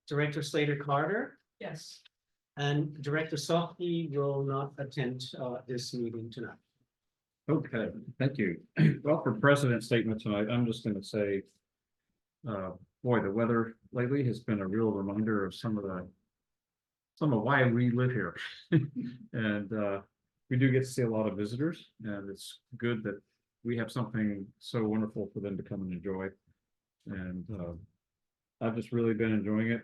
Director Slater Carter Yes. and Director Softy will not attend this meeting tonight. Okay, thank you. Well, for president statement tonight, I'm just going to say, boy, the weather lately has been a real reminder of some of why we live here. And we do get to see a lot of visitors, and it's good that we have something so wonderful for them to come and enjoy. And I've just really been enjoying it.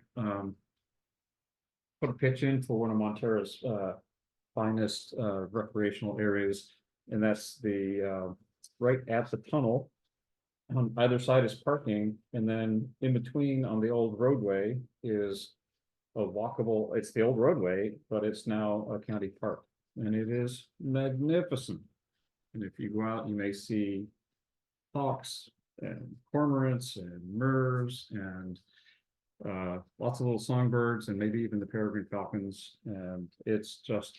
Put a pitch in for one of Montara's finest recreational areas, and that's the right at the tunnel. On either side is parking, and then in between on the old roadway is a walkable, it's the old roadway, but it's now a county park, and it is magnificent. And if you go out, you may see hawks and cormorants and mervs and lots of little songbirds and maybe even the peregrine falcons. And it's just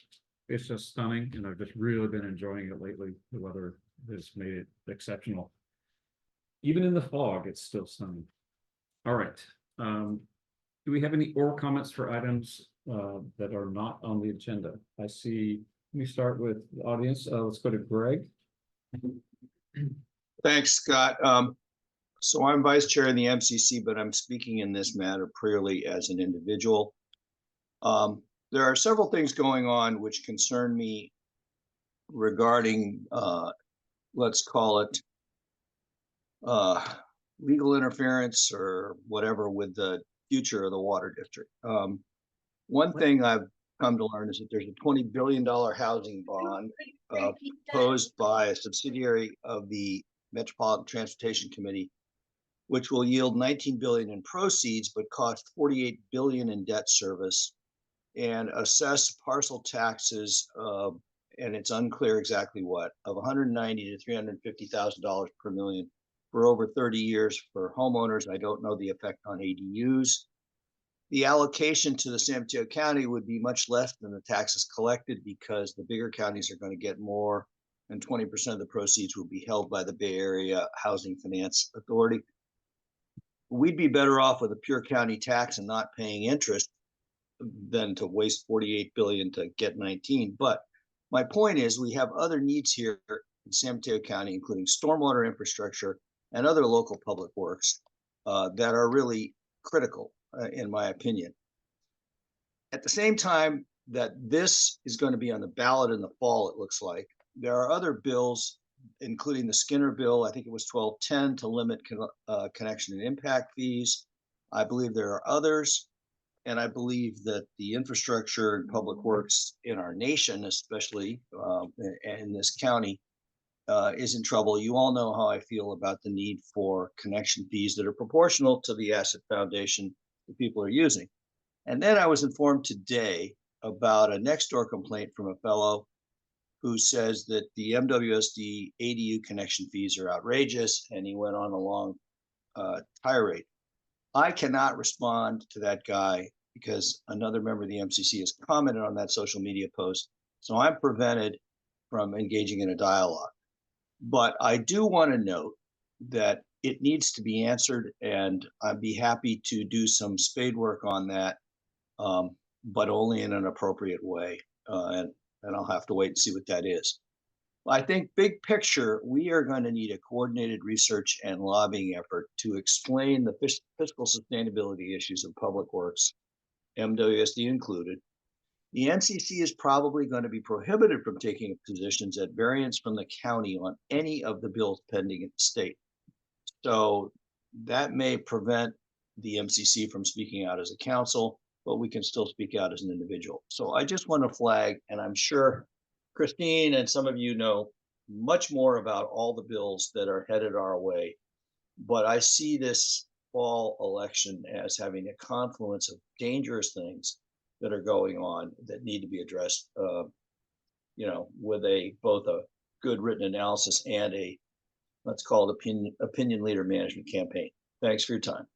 stunning. And I've just really been enjoying it lately. The weather has made it exceptional. Even in the fog, it's still stunning. All right. Do we have any oral comments for items that are not on the agenda? I see, let me start with the audience. Let's go to Greg. Thanks, Scott. So I'm vice chair in the MCC, but I'm speaking in this matter purely as an individual. There are several things going on which concern me regarding, let's call it, legal interference or whatever with the future of the water district. One thing I've come to learn is that there's a $20 billion housing bond proposed by a subsidiary of the Metropolitan Transportation Committee, which will yield $19 billion in proceeds, but cost $48 billion in debt service and assess parcel taxes, and it's unclear exactly what, of $190,000 to $350,000 per million for over 30 years for homeowners. I don't know the effect on ADUs. The allocation to the San Mateo County would be much less than the taxes collected because the bigger counties are going to get more, and 20% of the proceeds will be held by the Bay Area Housing Finance Authority. We'd be better off with a pure county tax and not paying interest than to waste $48 billion to get 19. But my point is we have other needs here in San Mateo County, including stormwater infrastructure and other local public works that are really critical, in my opinion. At the same time that this is going to be on the ballot in the fall, it looks like, there are other bills, including the Skinner bill, I think it was 1210, to limit connection and impact fees. I believe there are others, and I believe that the infrastructure and public works in our nation, especially in this county, is in trouble. You all know how I feel about the need for connection fees that are proportional to the asset foundation that people are using. And then I was informed today about a next door complaint from a fellow who says that the MWSD ADU connection fees are outrageous, and he went on a long tirade. I cannot respond to that guy because another member of the MCC has commented on that social media post, so I'm prevented from engaging in a dialogue. But I do want to note that it needs to be answered, and I'd be happy to do some spade work on that, but only in an appropriate way. And I'll have to wait and see what that is. I think big picture, we are going to need a coordinated research and lobbying effort to explain the fiscal sustainability issues of public works, MWSD included. The NCC is probably going to be prohibited from taking positions at variance from the county on any of the bills pending in the state. So that may prevent the MCC from speaking out as a council, but we can still speak out as an individual. So I just want to flag, and I'm sure Christine and some of you know much more about all the bills that are headed our way, but I see this fall election as having a confluence of dangerous things that are going on that need to be addressed, with both a good written analysis and a, let's call it opinion leader management campaign. Thanks for your time.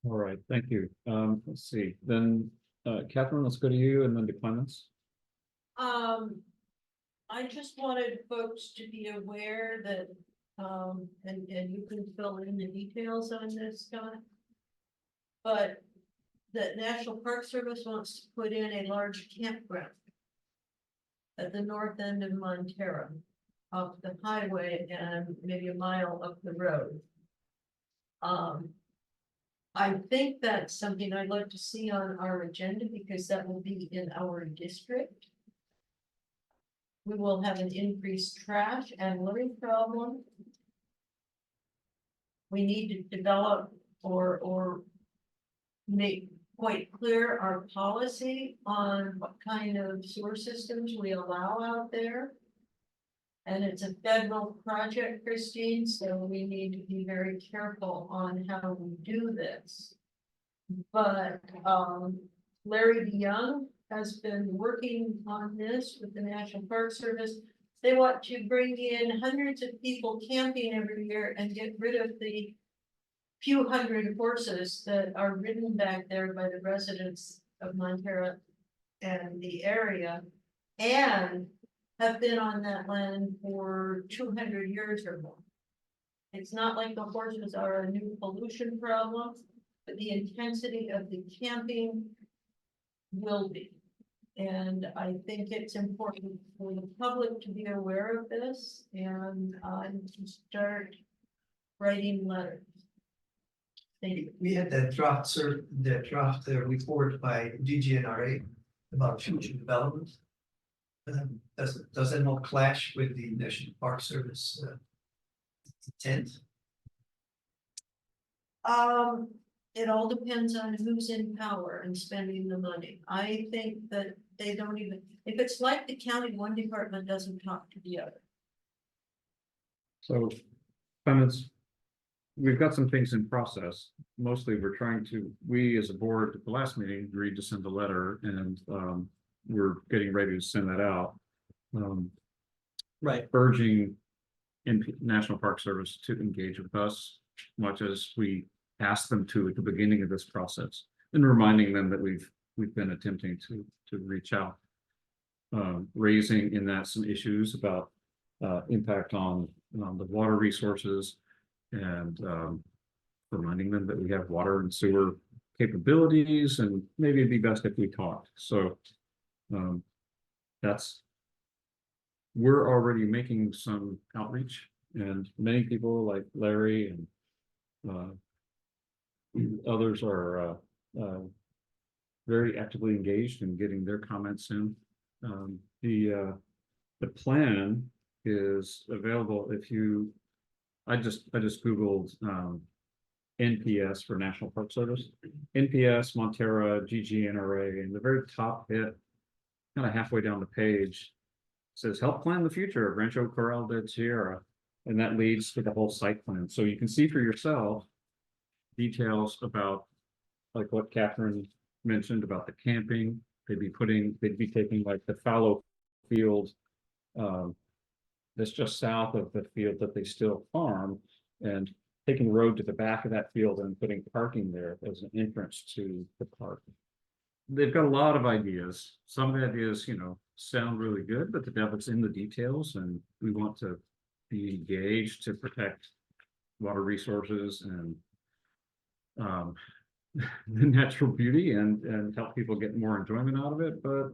All right, thank you. Let's see, then Catherine, let's go to you and then to Clemens. I just wanted folks to be aware that, and you can fill in the details on this, Scott. But the National Park Service wants to put in a large campground at the north end of Montara, off the highway and maybe a mile up the road. I think that's something I'd like to see on our agenda because that will be in our district. We will have an increased trash and litter problem. We need to develop or make quite clear our policy on what kind of sewer systems we allow out there. And it's a federal project, Christine, so we need to be very careful on how we do this. But Larry DeYoung has been working on this with the National Park Service. They want to bring in hundreds of people camping every year and get rid of the few hundred horses that are ridden back there by the residents of Montara and the area, and have been on that land for 200 years or more. It's not like the horses are a new pollution problem, but the intensity of the camping will be. And I think it's important for the public to be aware of this and to start writing letters. Thank you. We had that draft report by DGNRA about future development. Does that not clash with the National Park Service intent? It all depends on who's in power and spending the money. I think that they don't even, if it's like the county, one department doesn't talk to the other. So, comments, we've got some things in process. Mostly we're trying to, we as a board at the last meeting agreed to send a letter and we're getting ready to send that out. Right. Urging National Park Service to engage with us, much as we asked them to at the beginning of this process, and reminding them that we've been attempting to reach out, raising in that some issues about impact on the water resources, and reminding them that we have water and sewer capabilities, and maybe it'd be best if we talked. So we're already making some outreach, and many people like Larry and others are very actively engaged in getting their comments in. The plan is available if you, I just Googled NPS for National Park Service, NPS, Montara, GGNRA, and the very top hit, kind of halfway down the page, says help plan the future of Rancho Corral de Tierra, and that leads to the whole site plan. So you can see for yourself details about like what Catherine mentioned about the camping. They'd be taking like the fallow field that's just south of the field that they still farm, and taking the road to the back of that field and putting parking there as an entrance to the park. They've got a lot of ideas. Some of the ideas, sound really good, but the devil's in the details, and we want to be engaged to protect water resources and the natural beauty and help people get more enjoyment out of it, but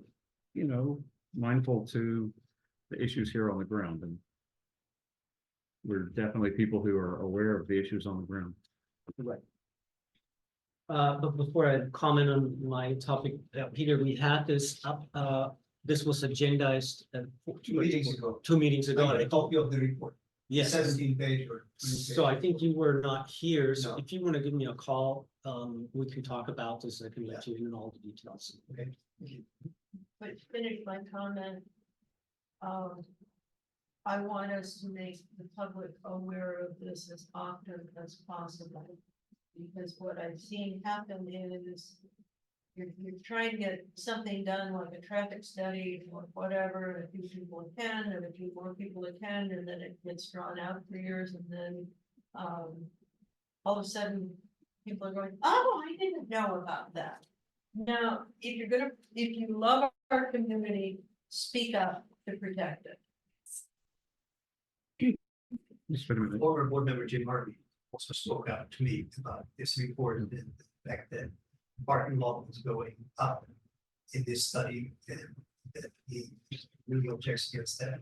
mindful to the issues here on the ground. And we're definitely people who are aware of the issues on the ground. Right. But before I comment on my topic, Peter, we had this up, this was agendized 2 meetings ago. 2 meetings ago. I got a copy of the report. Yes. 17 page or 20 page. So I think you were not here, so No. if you want to give me a call, we can talk about this. I can let you in all the details. Okay. But to finish my comment, I want us to make the public aware of this as often as possible. Because what I've seen happen is you're trying to get something done like a traffic study or whatever, and a few people attend, and a few more people attend, and then it gets drawn out for years, and then all of a sudden people are going, oh, I didn't know about that. Now, if you love our community, speak up to protect it. Just wait a minute. Former board member Jim Harvey also spoke out to me about this report back then. parking lot was going up in this study, and that he really objects against that.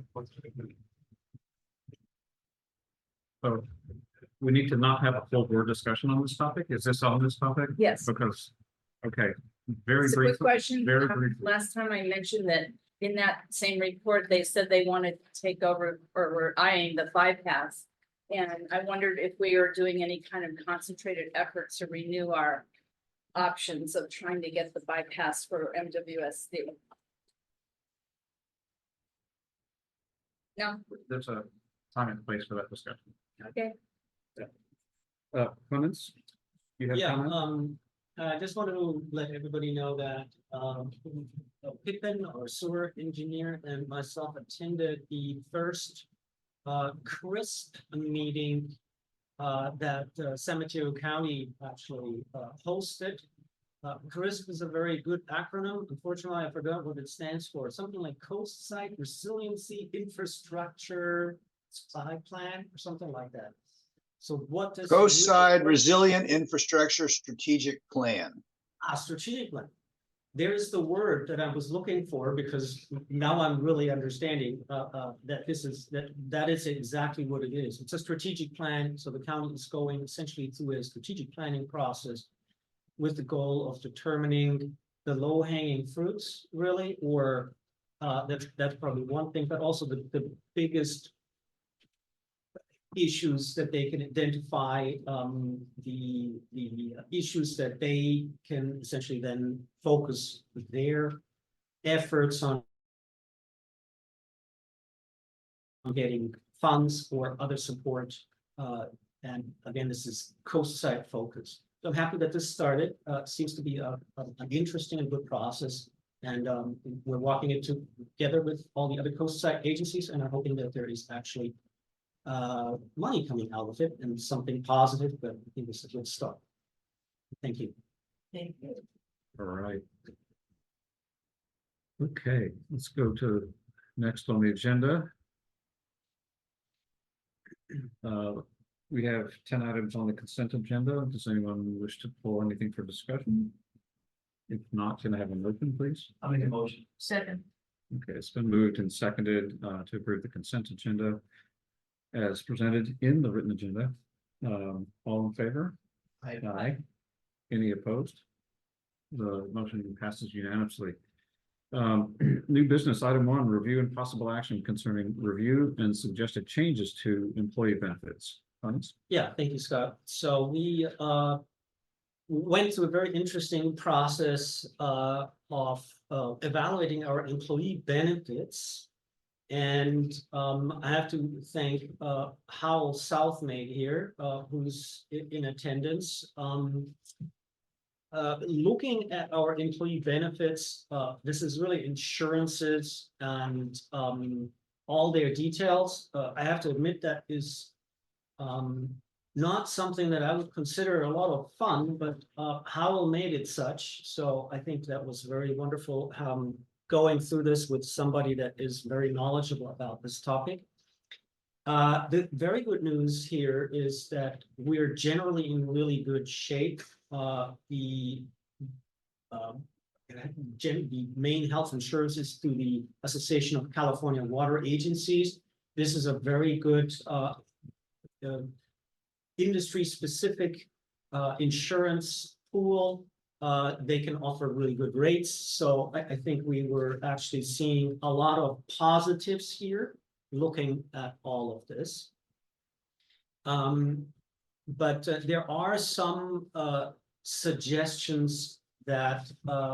So we need to not have a full board discussion on this topic. Is this on this topic? Yes. Because, okay, very It's a quick briefly. question. very briefly. Last time I mentioned that in that same report, they said they wanted to take over or were eyeing the bypass. And I wondered if we are doing any kind of concentrated efforts to renew our options of trying to get the bypass for MWSD. No, There's a time and place for that discussion. okay. Clemens? You have Yeah, comment? I just wanted to let everybody know that, Pippin, our sewer engineer, and myself attended the first, CRISP meeting, that Sanitary County actually, hosted. CRISP is a very good acronym. Unfortunately, I forgot what it stands for. Something like Coast Site Resiliency Infrastructure Supply Plan or something like that. So what does? Coast Side Resilient Infrastructure Strategic Plan. Strategic plan. There is the word that I was looking for, because now I'm really understanding that that is exactly what it is. It's a strategic plan. So the county is going essentially through a strategic planning process with the goal of determining the low hanging fruits, really, or that's probably one thing, but also the biggest issues that they can identify, the issues that they can essentially then focus their efforts on getting funds or other support. And again, this is coast side focus. So I'm happy that this started. Seems to be an interesting and good process. And we're walking it together with all the other coast side agencies, and are hoping that there is actually money coming out of it and something positive, but I think it's a good start. Thank you. Thank you. All right. Okay, let's go to next on the agenda. We have 10 items on the consent agenda. Does anyone wish to pull anything for discussion? If not, can I have a motion, please? I'll make a motion. Second, Okay, it's been moved and seconded to approve the consent agenda as presented in the written agenda. All in favor? Aye. Any opposed? The motion passes unanimously. New business, item 1, review and possible action concerning review and suggested changes to employee benefits. Clemens? Yeah, thank you, Scott. So we went through a very interesting process of evaluating our employee benefits. And I have to thank Howell Southmaid here, who's in attendance. Looking at our employee benefits, this is really insurances and all their details. I have to admit that is not something that I would consider a lot of fun, but Howell made it such. So I think that was very wonderful. Going through this with somebody that is very knowledgeable about this topic. The very good news here is that we're generally in really good shape. The main health insurances through the Association of California Water Agencies. This is a very good industry-specific insurance pool. They can offer really good rates. So I think we were actually seeing a lot of positives here, looking at all of this. But there are some suggestions that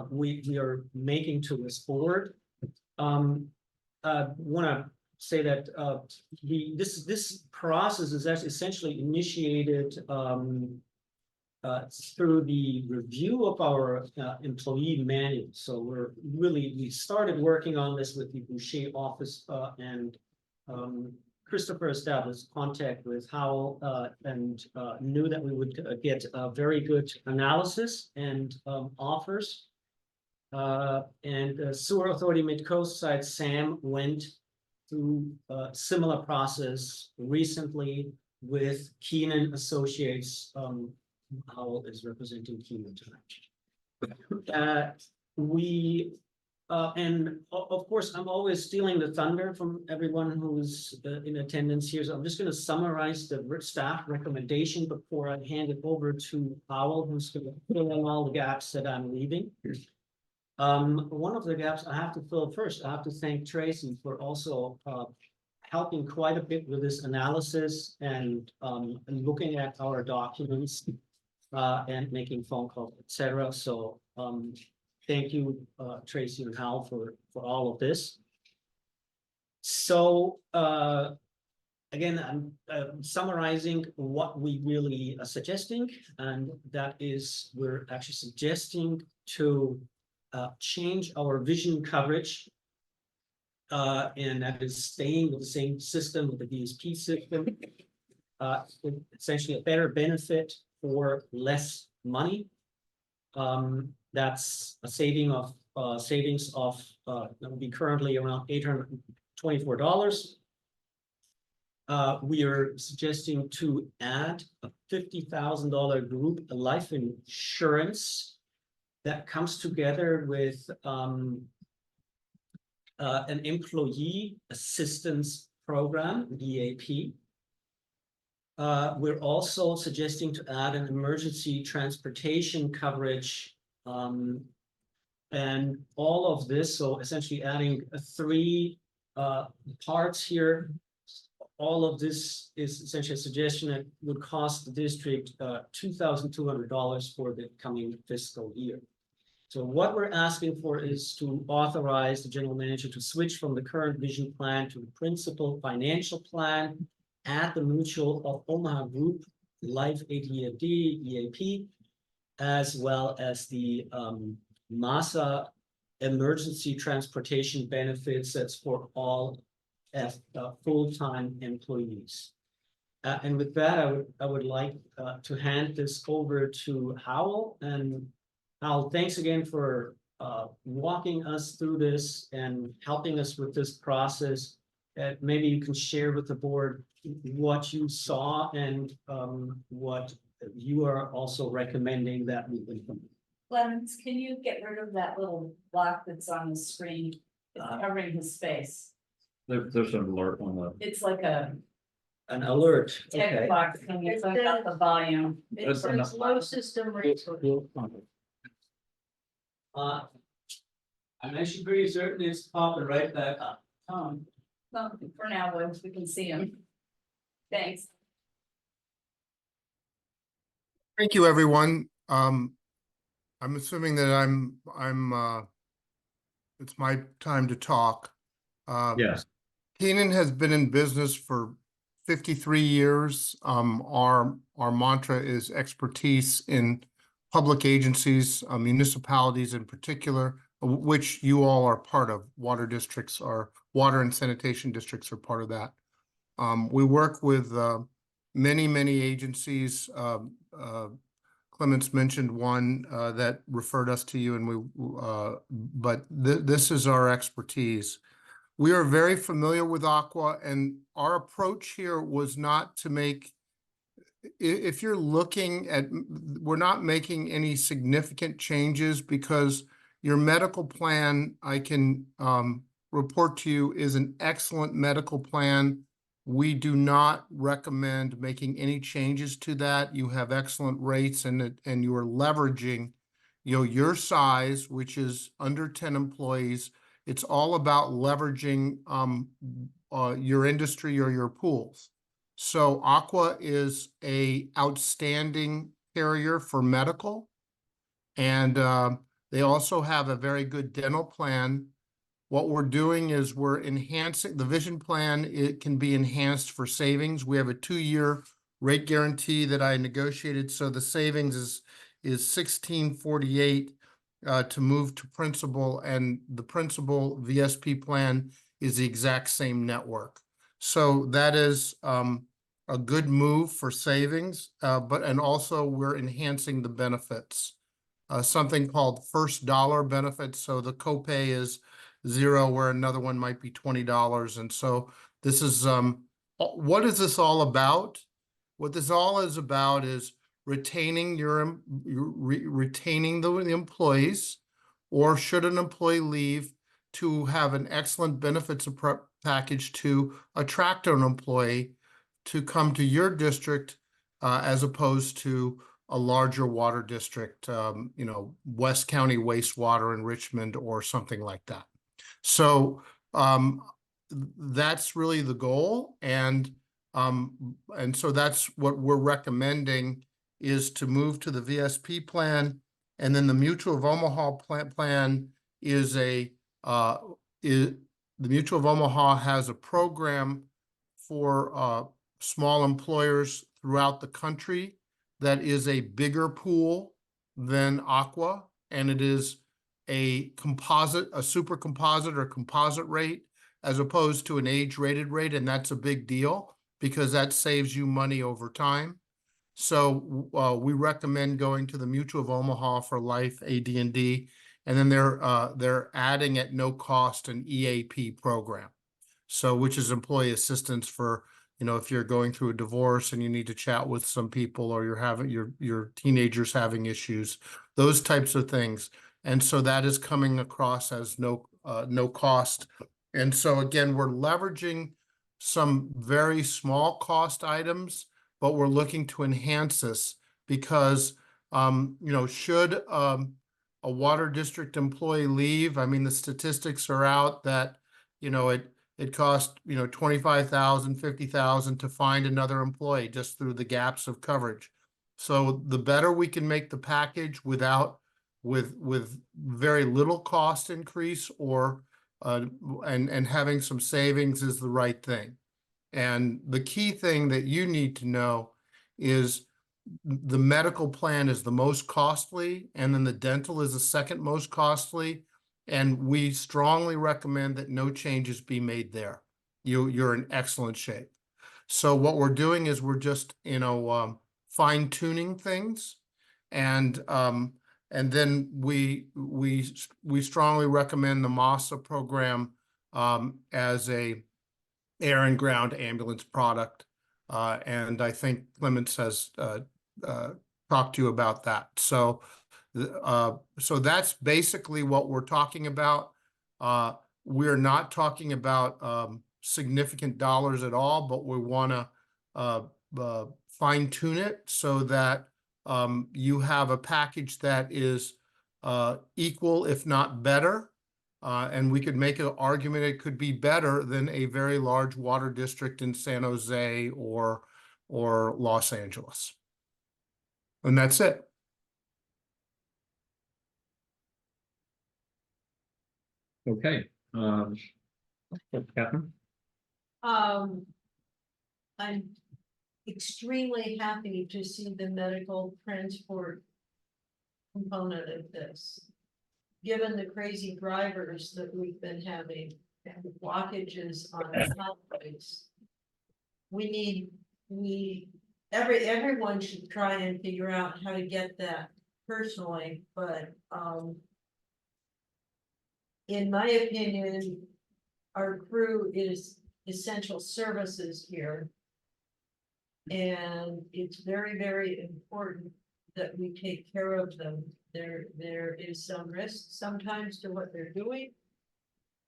we are making to this board. I want to say that this process is actually essentially initiated through the review of our employee manual. So we started working on this with the Boucher office, and Christopher established contact with Howell and knew that we would get a very good analysis and offers. And Sewer Authority Mid-Coast side, Sam, went through a similar process recently with Keenan Associates. Howell is representing Keenan tonight. We, and of course, I'm always stealing the thunder from everyone who's in attendance here. So I'm just gonna summarize the staff recommendation before I hand it over to Powell, who's gonna fill in all the gaps that I'm leaving. One of the gaps I have to fill first, I have to thank Tracy for also helping quite a bit with this analysis and looking at our documents and making phone calls, etc. So thank you, Tracy and Hal, for all of this. So again, I'm summarizing what we really are suggesting, and that is we're actually suggesting to change our vision coverage, and that is staying with the same system, with the VSP system. Essentially a better benefit for less money. That's a savings of that will be currently around $824. We are suggesting to add a $50,000 group life insurance that comes together with an employee assistance program, EAP. We're also suggesting to add an emergency transportation coverage, and all of this, so essentially adding three parts here. All of this is essentially a suggestion that would cost the district $2,200 for the coming fiscal year. So what we're asking for is to authorize the general manager to switch from the current vision plan to the principal financial plan at the Mutual of Omaha Group Life ADFD EAP, as well as the MASA emergency transportation benefits that's for all full-time employees. And with that, I would like to hand this over to Howell. And Howell, thanks again for walking us through this and helping us with this process. Maybe you can share with the board what you saw and what you are also recommending that we implement. Clemens, can you get rid of that little block that's on the screen? It's covering his space. There's an alert on the. It's like an alert. text Okay. box thing. It's about the volume. It That's says enough. low system resource. I'm actually pretty certain it's popping right back up. Well, for now, once we can see him. Thanks. Thank you, everyone. I'm assuming that it's my time to talk. Yes. Keenan has been in business for 53 years. Our mantra is expertise in public agencies, municipalities in particular, which you all are part of. Water districts are, water and sanitation districts are part of that. We work with many agencies. Clements mentioned one that referred us to you, and but this is our expertise. We are very familiar with Aqua, and our approach here was not to make, if you're looking at, we're not making any significant changes because your medical plan, I can report to you, is an excellent medical plan. We do not recommend making any changes to that. You have excellent rates, and you are leveraging, your size, which is under 10 employees. It's all about leveraging your industry or your pools. So Aqua is a outstanding carrier for medical, and they also have a very good dental plan. What we're doing is we're enhancing the vision plan. It can be enhanced for savings. We have a 2-year rate guarantee that I negotiated. So the savings is $16.48 to move to principal, and the principal VSP plan is the exact same network. So that is a good move for savings, and also we're enhancing the benefits. Something called first dollar benefits. So the copay is $0, where another one might be $20. And so this is, what is this all about? What this all is about is retaining retaining the employees, or should an employee leave, to have an excellent benefits package to attract an employee to come to your district, as opposed to a larger water district, West County Wastewater in Richmond or something like that. So that's really the goal, and so that's what we're recommending, is to move to the VSP plan, and then the Mutual of Omaha plan is the Mutual of Omaha has a program for small employers throughout the country that is a bigger pool than Aqua, and it is a super composite or composite rate, as opposed to an age-rated rate, and that's a big deal because that saves you money over time. So we recommend going to the Mutual of Omaha for life AD&D, and then they're adding at no cost an EAP program, so which is employee assistance for, if you're going through a divorce and you need to chat with some people, or you're having your teenagers having issues, those types of things. And so that is coming across as no cost. And so again, we're leveraging some very small cost items, but we're looking to enhance this because, should a water district employee leave, I mean, the statistics are out that, it costs, $25,000, $50,000 to find another employee just through the gaps of coverage. So the better we can make the package with very little cost increase, or and having some savings, is the right thing. And the key thing that you need to know is the medical plan is the most costly, and then the dental is the second most costly. And we strongly recommend that no changes be made there. You're in excellent shape. So what we're doing is we're just, fine tuning things, and then we strongly recommend the MASA program as a air and ground ambulance product, and I think Clements has talked to you about that. So that's basically what we're talking about. We're not talking about significant dollars at all, but we want to fine tune it so that you have a package that is equal, if not better. And we could make an argument it could be better than a very large water district in San Jose or Los Angeles. And that's it. Okay. Catherine? I'm extremely happy to see the medical transport component of this. Given the crazy drivers that we've been having, and the blockages on highways, everyone should try and figure out how to get that personally, but in my opinion, our crew is essential services here. And it's very, very important that we take care of them. There is some risk sometimes to what they're doing.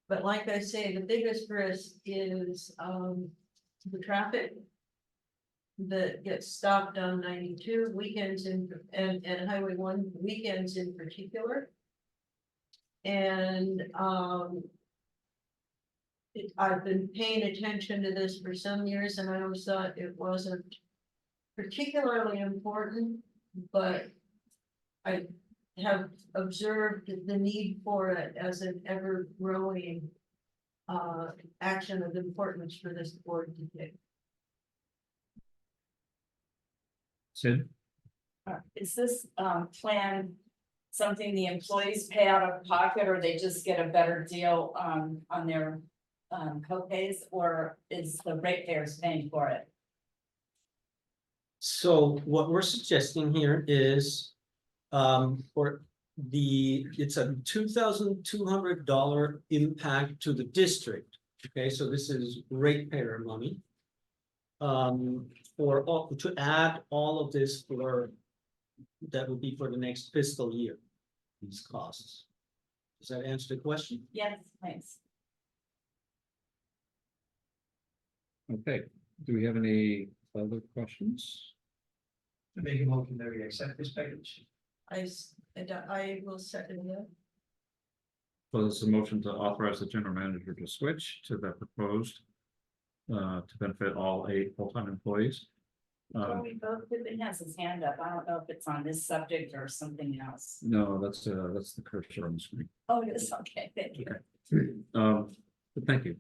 But like I say, the biggest risk is the traffic that gets stopped on 92 weekends and Highway 1 weekends in particular. And I've been paying attention to this for some years, and I always thought it wasn't particularly important, but I have observed the need for it as an ever-growing action of importance for this board to take. Sid? Is this plan something the employees pay out of pocket, or they just get a better deal on their co-pays, or is the ratepayers paying for it? So what we're suggesting here is it's a $2,200 impact to the district. Okay, so this is ratepayer money. To add all of this for that would be for the next fiscal year, these costs. Does that answer the question? Yes, thanks. Okay, do we have any other questions? To make a motion that we accept this package. I will second that. So this is a motion to authorize the general manager to switch to the proposed to benefit all 8 full-time employees. Before we vote, Pippin has his hand up. I don't know if it's on this subject or something else. No, that's the cursor on the screen. Oh, it is, okay, thank you. But thank you.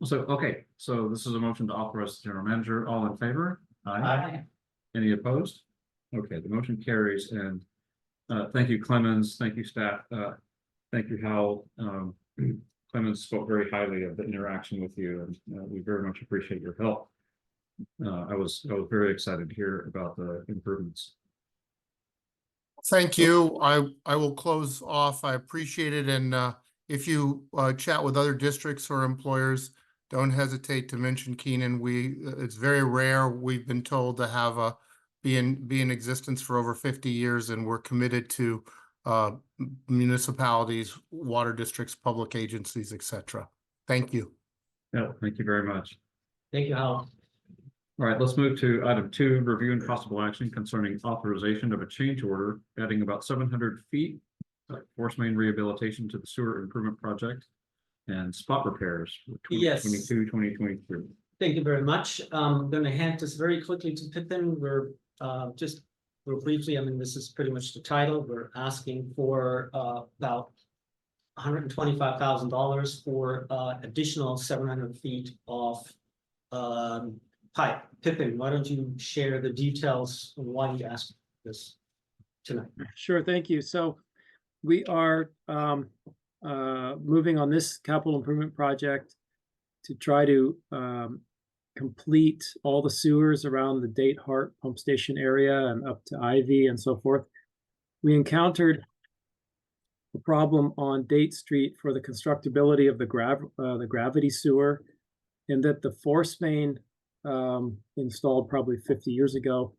Okay, so this is a motion to authorize the general manager. All in favor? Aye. Any opposed? Okay, the motion carries, and thank you, Clemens. Thank you, staff. Thank you, Hal. Clemens spoke very highly of the interaction with you, and we very much appreciate your help. I was very excited to hear about the improvements. Thank you. I will close off. I appreciate it. And if you chat with other districts or employers, don't hesitate to mention Keenan. It's very rare. We've been told to have be in existence for over 50 years, and we're committed to municipalities, water districts, public agencies, etc. Thank you. Yeah, thank you very much. Thank you, Hal. All right, let's move to item 2, review and possible action concerning authorization of a change order, adding about 700 feet force main rehabilitation to the sewer improvement project and spot repairs for Yes. 2022-2023. Thank you very much. I'm gonna hand this very quickly to Pippin. We're real briefly, I mean, this is pretty much the title. We're asking for about $125,000 for additional 700 feet of pipe. Pippin, why don't you share the details on why you asked this tonight? Sure, thank you. So we are moving on this capital improvement project to try to complete all the sewers around the Date Hart pump station area and up to Ivy and so forth. We encountered a problem on Date Street for the constructability of the gravity sewer, in that the force main installed probably 50 years ago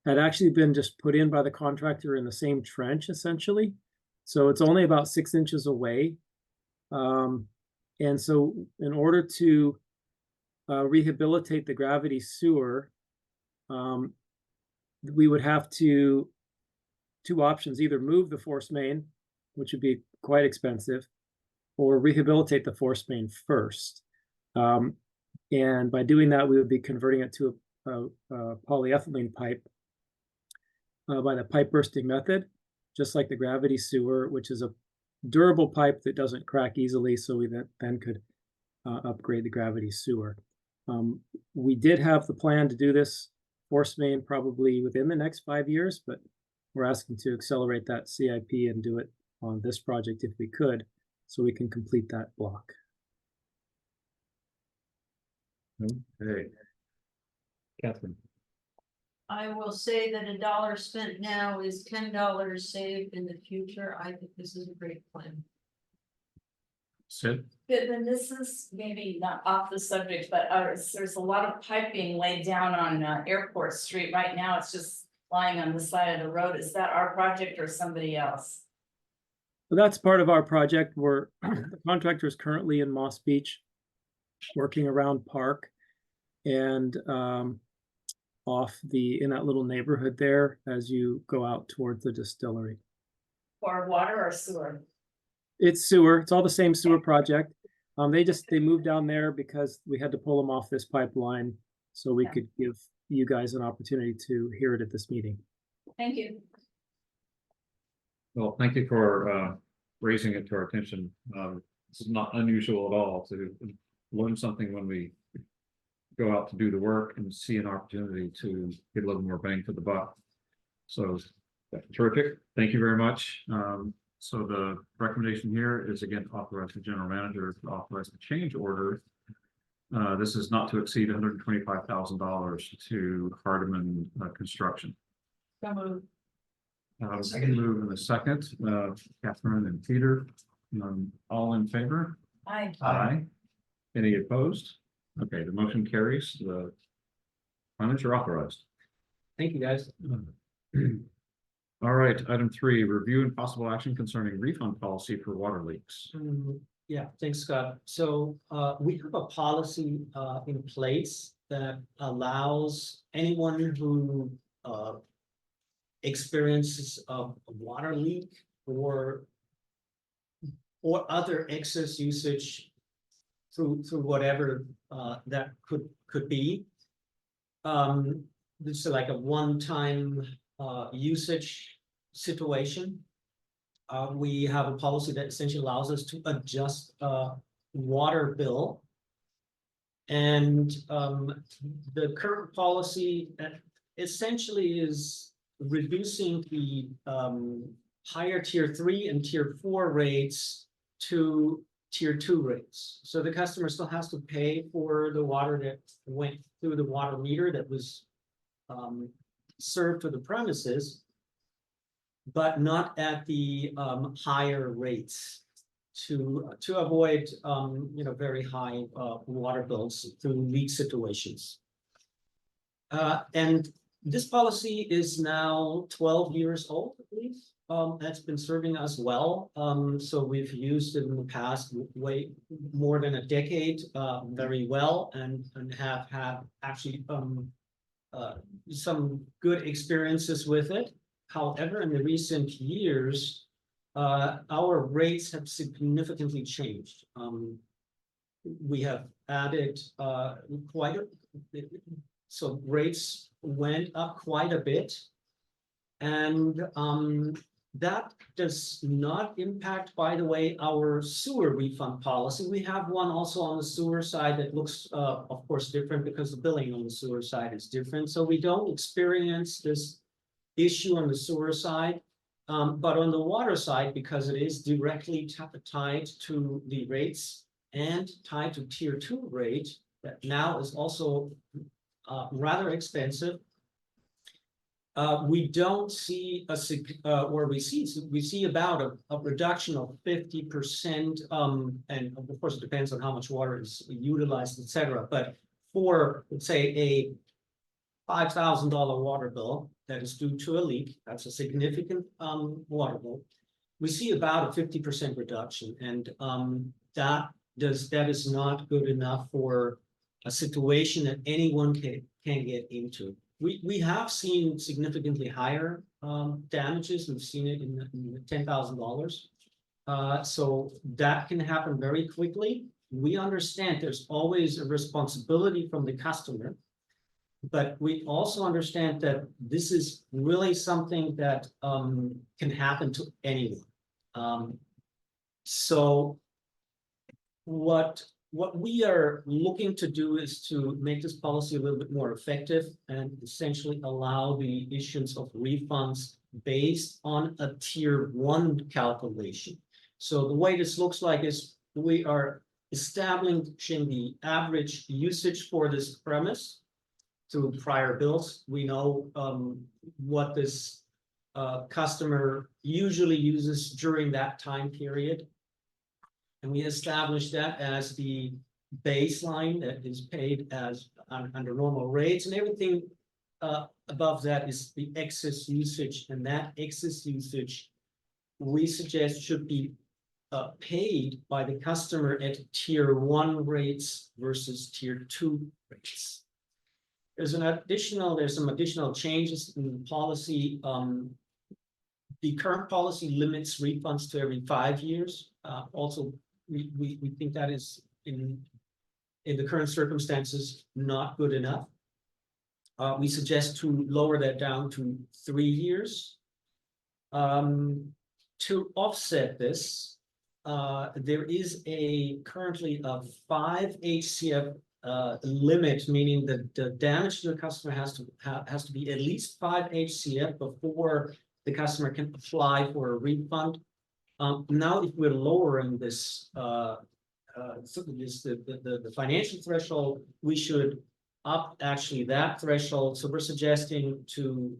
had actually been just put in by the contractor in the same trench, essentially. So it's only about 6 inches away. And so in order to rehabilitate the gravity sewer, we would have two options: either move the force main, which would be quite expensive, or rehabilitate the force main first. And by doing that, we would be converting it to a polyethylene pipe by the pipe bursting method, just like the gravity sewer, which is a durable pipe that doesn't crack easily. So we then could upgrade the gravity sewer. We did have the plan to do this force main probably within the next 5 years, but we're asking to accelerate that CIP and do it on this project if we could, so we can complete that block. Okay. Catherine. I will say that $1 spent now is $10 saved in the future. I think this is a great plan. Sid? Pippin, this is maybe not off the subject, but there's a lot of pipe being laid down on Airport Street right now. It's just lying on the side of the road. Is that our project or somebody else? So that's part of our project. Where the contractor is currently in Moss Beach, working around Park and in that little neighborhood there as you go out towards the distillery. For water or sewer? It's sewer. It's all the same sewer project. They moved down there because we had to pull them off this pipeline so we could give you guys an opportunity to hear it at this meeting. Thank you. Well, thank you for raising it to our attention. This is not unusual at all to learn something when we go out to do the work and see an opportunity to get a little more bang for the buck. So terrific. Thank you very much. So the recommendation here is again to authorize the general manager to authorize the change order. This is not to exceed $125,000 to Hardeman Construction. So moved. Second move in a second, Catherine and Peter, all in favor? Aye. Aye. Any opposed? Okay, the motion carries. The funds are authorized. Thank you, guys. All right, item 3, review and possible action concerning refund policy for water leaks. Yeah, thanks, Scott. So we have a policy in place that allows anyone who experiences a water leak or other excess usage through whatever that could be. This is like a one-time usage situation. We have a policy that essentially allows us to adjust water bill. And the current policy essentially is reducing the higher tier 3 and tier 4 rates to tier 2 rates. So the customer still has to pay for the water that went through the water meter that was served to the premises, but not at the higher rates to avoid very high water bills through leak situations. And this policy is now 12 years old, I believe. That's been serving us well. So we've used it in the past way more than a decade very well, and have had actually some good experiences with it. However, in the recent years, our rates have significantly changed. We have added so rates went up quite a bit, and that does not impact, by the way, our sewer refund policy. We have one also on the sewer side that looks, of course, different because the billing on the sewer side is different. So we don't experience this issue on the sewer side, but on the water side, because it is directly tied to the rates and tied to tier 2 rate, that now is also rather expensive. We don't see we see about a reduction of 50%, and of course it depends on how much water is utilized, etc. But for, let's say, a $5,000 water bill that is due to a leak, that's a significant water bill, we see about a 50% reduction, and that is not good enough for a situation that anyone can get into. We have seen significantly higher damages. We've seen it in the $10,000. So that can happen very quickly. We understand there's always a responsibility from the customer, but we also understand that this is really something that can happen to anyone. So what we are looking to do is to make this policy a little bit more effective and essentially allow the issuance of refunds based on a tier 1 calculation. So the way this looks like is we are establishing the average usage for this premise through prior bills. We know what this customer usually uses during that time period. And we establish that as the baseline that is paid as under normal rates, and everything above that is the excess usage. And that excess usage, we suggest, should be paid by the customer at tier 1 rates versus tier 2 rates. There's some additional changes in the policy. The current policy limits refunds to every 5 years. Also, we think that is in the current circumstances not good enough. We suggest to lower that down to 3 years. To offset this, there is currently a 5 HCF limit, meaning that the damage to the customer has to be at least 5 HCF before the customer can apply for a refund. Now, if we're lowering this, the financial threshold, we should up actually that threshold. So we're suggesting to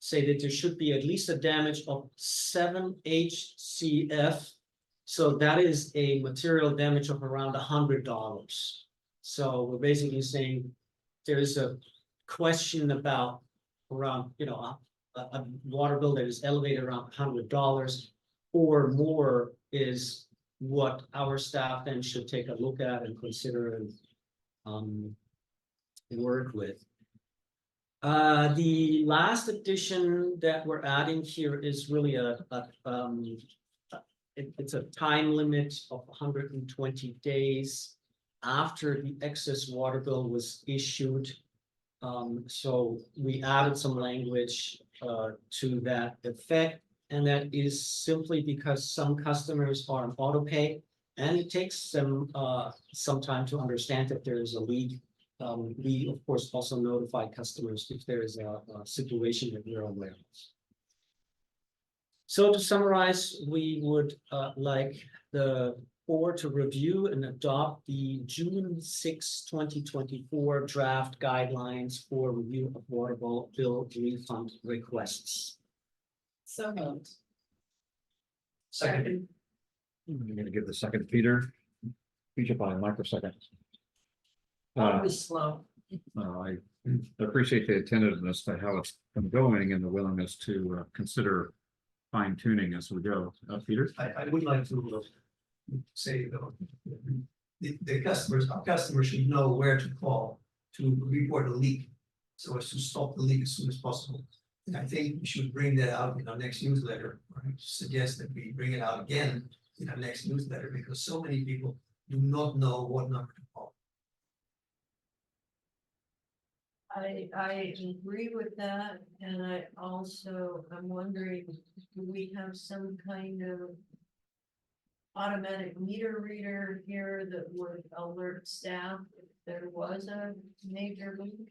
say that there should be at least a damage of 7 HCF. So that is a material damage of around $100. So we're basically saying there is a question about around a water bill that is elevated around $100 or more is what our staff then should take a look at and consider and work with. The last addition that we're adding here is really it's a time limit of 120 days after the excess water bill was issued. So we added some language to that effect, and that is simply because some customers are on auto pay, and it takes them some time to understand that there is a leak. We of course also notify customers if there is a situation that we're aware of. So to summarize, we would like the board to review and adopt the June 6, 2024 draft guidelines for review of water bill refund requests. So moved. Second. I'm gonna give the second to Peter. Peter by a microsecond. Always slow. I appreciate the attentiveness to how it's been going and the willingness to consider fine tuning as we go. Peter? I would like to say though, the customers, our customers should know where to call to report a leak, so as to stop the leak as soon as possible. And I think we should bring that out in our next newsletter, or I suggest that we bring it out again in our next newsletter, because so many people do not know what number to call. I agree with that, and I also, I'm wondering, do we have some kind of automatic meter reader here that would alert staff if there was a major leak?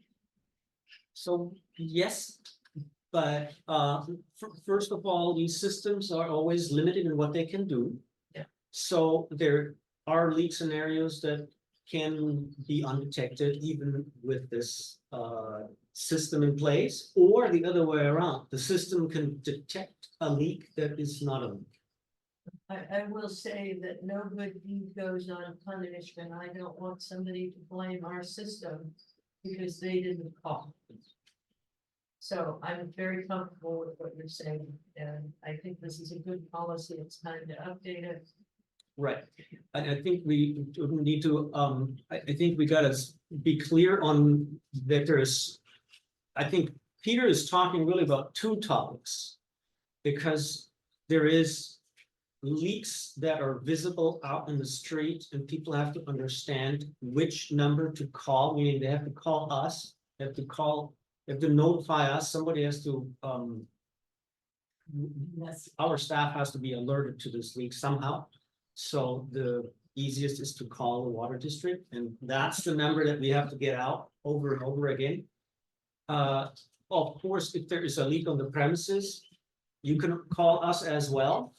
So yes, but first of all, these systems are always limited in what they can do. Yeah. So there are leak scenarios that can be undetected even with this system in place, or the other way around. The system can detect a leak that is not a leak. I will say that no good deed goes unpunished, and I don't want somebody to blame our system because they didn't call. So I'm very comfortable with what you're saying, and I think this is a good policy. It's time to update it. Right, and I think we need to, I think we gotta be clear on that there's, I think Peter is talking really about two topics. Because there is leaks that are visible out in the street, and people have to understand which number to call, meaning they have to call us, they have to notify us, somebody has to, Yes. our staff has to be alerted to this leak somehow. So the easiest is to call the water district, and that's the number that we have to get out over and over again. Of course, if there is a leak on the premises, you can call us as well.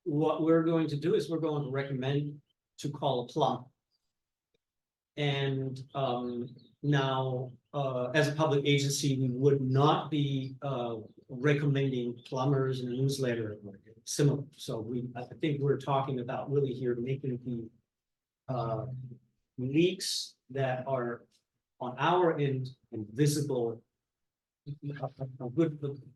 What we're going to do is we're going to recommend to call a plumber. And now, as a public agency, we would not be recommending plumbers in a newsletter or similar. So I think we're talking about really here making the leaks that are on our end and visible.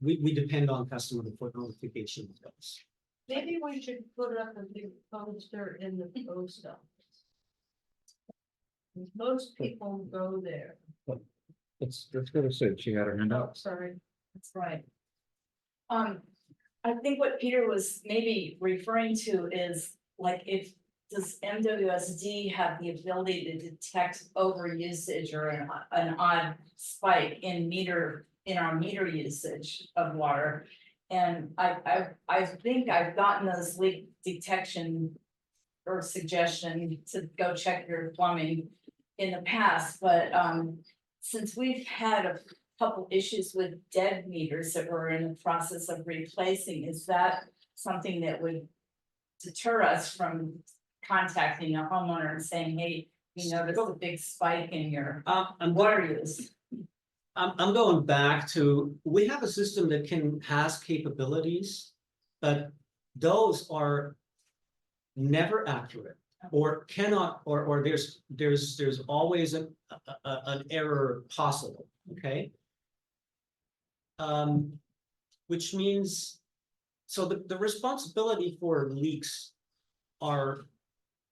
We depend on customer for notification of those. Maybe we should put up a big poster in the post office. Most people go there. Let's go to Sid. She had her hand Oh, up. sorry. That's right. I think what Peter was maybe referring to is like does MWSD have the ability to detect over usage or an odd spike in our meter usage of water? And I think I've gotten those leak detection or suggestion to go check your plumbing in the past, but since we've had a couple issues with dead meters that we're in the process of replacing, is that something that would deter us from contacting a homeowner and saying, hey, you noticed a big spike in your water use? I'm going back to, we have a system that has capabilities, but those are never accurate or cannot, or there's always an error possible, okay? which means, so the responsibility for leaks are,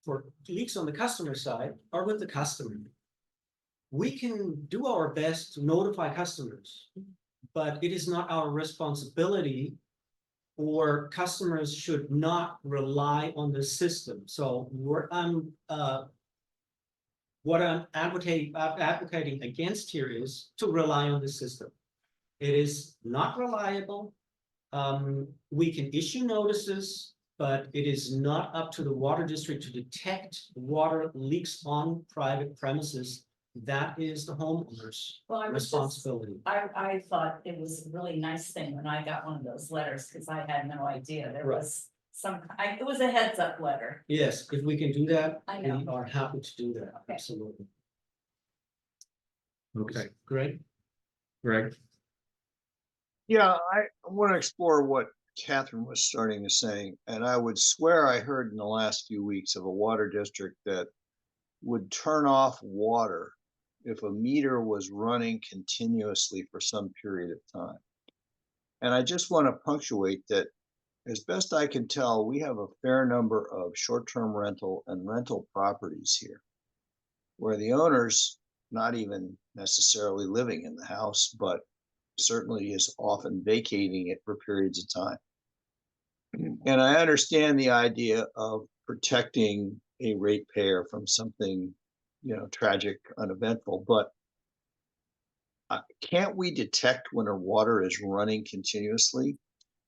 for leaks on the customer side are with the customer. We can do our best to notify customers, but it is not our responsibility, or customers should not rely on the system. So what I'm advocating against here is to rely on the system. It is not reliable. We can issue notices, but it is not up to the water district to detect water leaks on private premises. That is the homeowner's Well, I was just, responsibility. I thought it was a really nice thing when I got one of those letters, because I had no idea there Right. was it was a heads up letter. Yes, if we can do that, I we know. are happy to do that, Okay. absolutely. Okay, Great. Greg, Yeah, I want to explore what Catherine was starting to say, and I would swear I heard in the last few weeks of a water district that would turn off water if a meter was running continuously for some period of time. And I just want to punctuate that, as best I can tell, we have a fair number of short-term rental and rental properties here, where the owner's not even necessarily living in the house, but certainly is often vacating it for periods of time. And I understand the idea of protecting a ratepayer from something, tragic, uneventful, but can't we detect when our water is running continuously?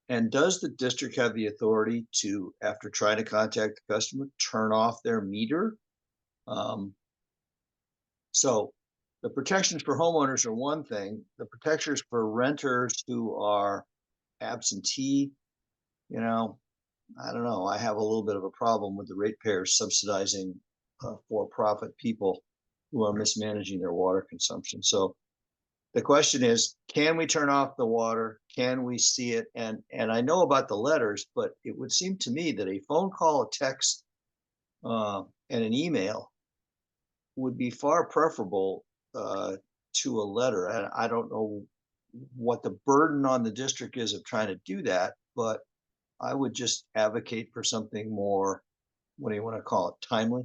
And does the district have the authority to, after trying to contact the customer, turn off their meter? So the protections for homeowners are one thing. The protections for renters who are absentee, I don't know. I have a little bit of a problem with the ratepayers subsidizing for-profit people who are mismanaging their water consumption. So the question is, can we turn off the water? Can we see it? And I know about the letters, but it would seem to me that a phone call, a text, and an email would be far preferable to a letter. And I don't know what the burden on the district is of trying to do that, but I would just advocate for something more, what do you want to call it, timely?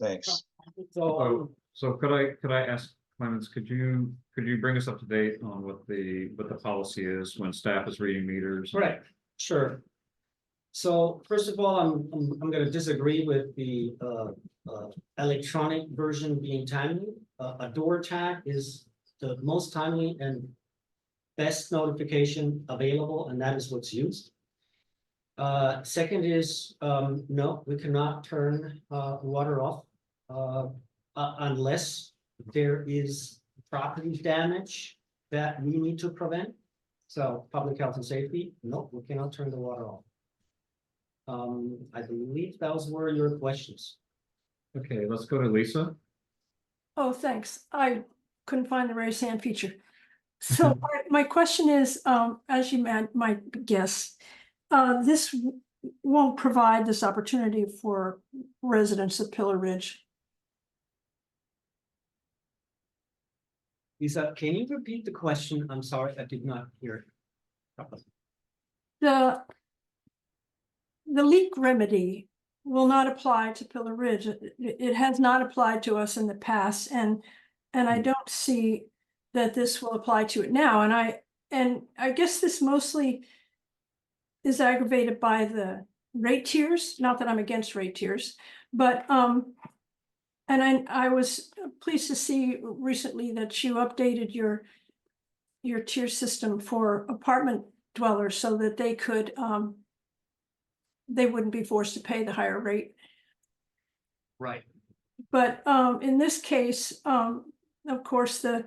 Thanks. so could I ask Clemens, could you bring us up to date on what the policy is when staff is reading meters? Right, sure. So first of all, I'm going to disagree with the electronic version being timely. A door tag is the most timely and best notification available, and that is what's used. Second is, no, we cannot turn water off unless there is property damage that we need to prevent. So public health and safety, no, we cannot turn the water off. I believe those were your questions. Okay, let's go to Lisa. Oh, thanks. I couldn't find the raise hand feature. So my question is, as you might guess, this won't provide this opportunity for residents of Pillar Ridge. Lisa, can you repeat the question? I'm sorry, I did not hear it properly. The leak remedy will not apply to Pillar Ridge. It has not applied to us in the past, and I don't see that this will apply to it now. And I guess this mostly is aggravated by the rate tiers. Not that I'm against rate tiers, but and I was pleased to see recently that you updated your tier system for apartment dwellers so that they could they wouldn't be forced to pay the higher rate. Right. But in this case, of course, the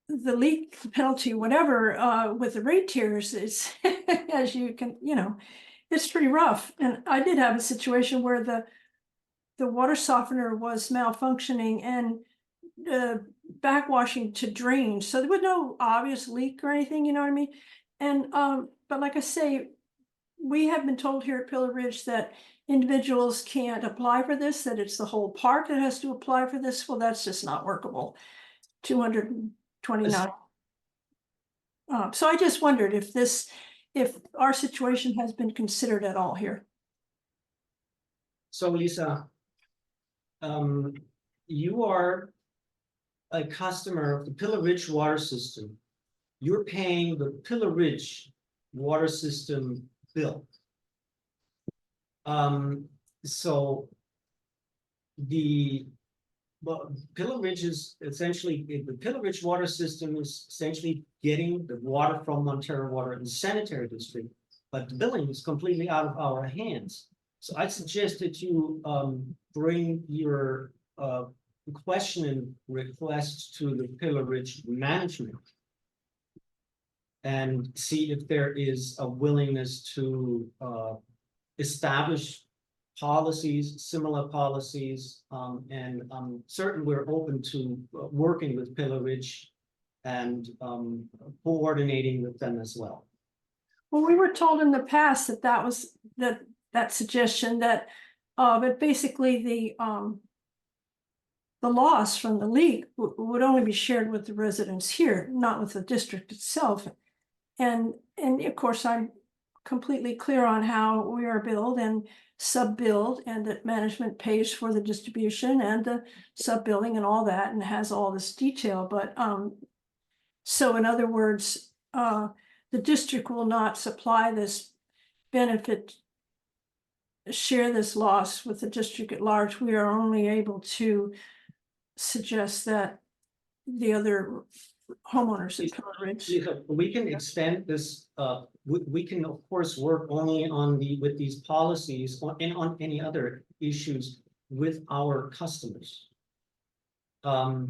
leak penalty, whatever, with the rate tiers is, as you can, it's pretty rough. And I did have a situation where the water softener was malfunctioning and backwashing to drain. So there was no obvious leak or anything, you know what I mean? And but like I say, we have been told here at Pillar Ridge that individuals can't apply for this, that it's the whole park that has to apply for this. Well, that's just not workable. 229. So I just wondered if our situation has been considered at all here. So Lisa, you are a customer of the Pillar Ridge water system. You're paying the Pillar Ridge water system bill. So Pillar Ridge is essentially, the Pillar Ridge water system is essentially getting the water from Montara Water and Sanitary District, but the billing is completely out of our hands. So I suggest that you bring your question and request to the Pillar Ridge management and see if there is a willingness to establish policies, similar policies, and I'm certain we're open to working with Pillar Ridge and coordinating with them as well. Well, we were told in the past that that was that suggestion that, but basically the loss from the leak would only be shared with the residents here, not with the district itself. And of course, I'm completely clear on how we are billed and sub-billed, and that management pays for the distribution and the sub-billing and all that, and has all this detail. But so in other words, the district will not supply this benefit, share this loss with the district at large. We are only able to suggest that the other homeowners at Pillar Ridge. We can extend this, we can of course work only on with these policies and on any other issues with our customers. So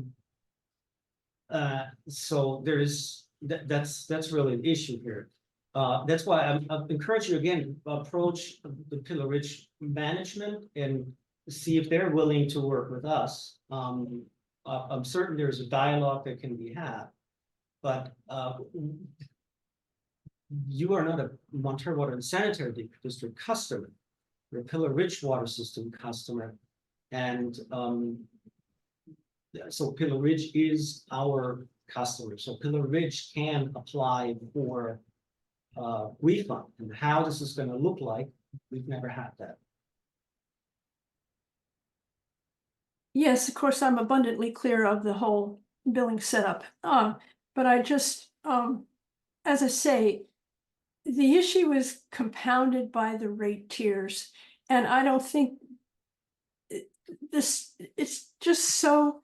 there is, that's really an issue here. That's why I encourage you again, approach the Pillar Ridge management and see if they're willing to work with us. I'm certain there's a dialogue that can be had, but you are not a Montara Water and Sanitary District customer. You're a Pillar Ridge water system customer, and so Pillar Ridge is our customer. So Pillar Ridge can apply for refund, and how this is going to look like, we've never had that. Yes, of course, I'm abundantly clear of the whole billing setup. But I just, as I say, the issue is compounded by the rate tiers. And I don't think it's just so,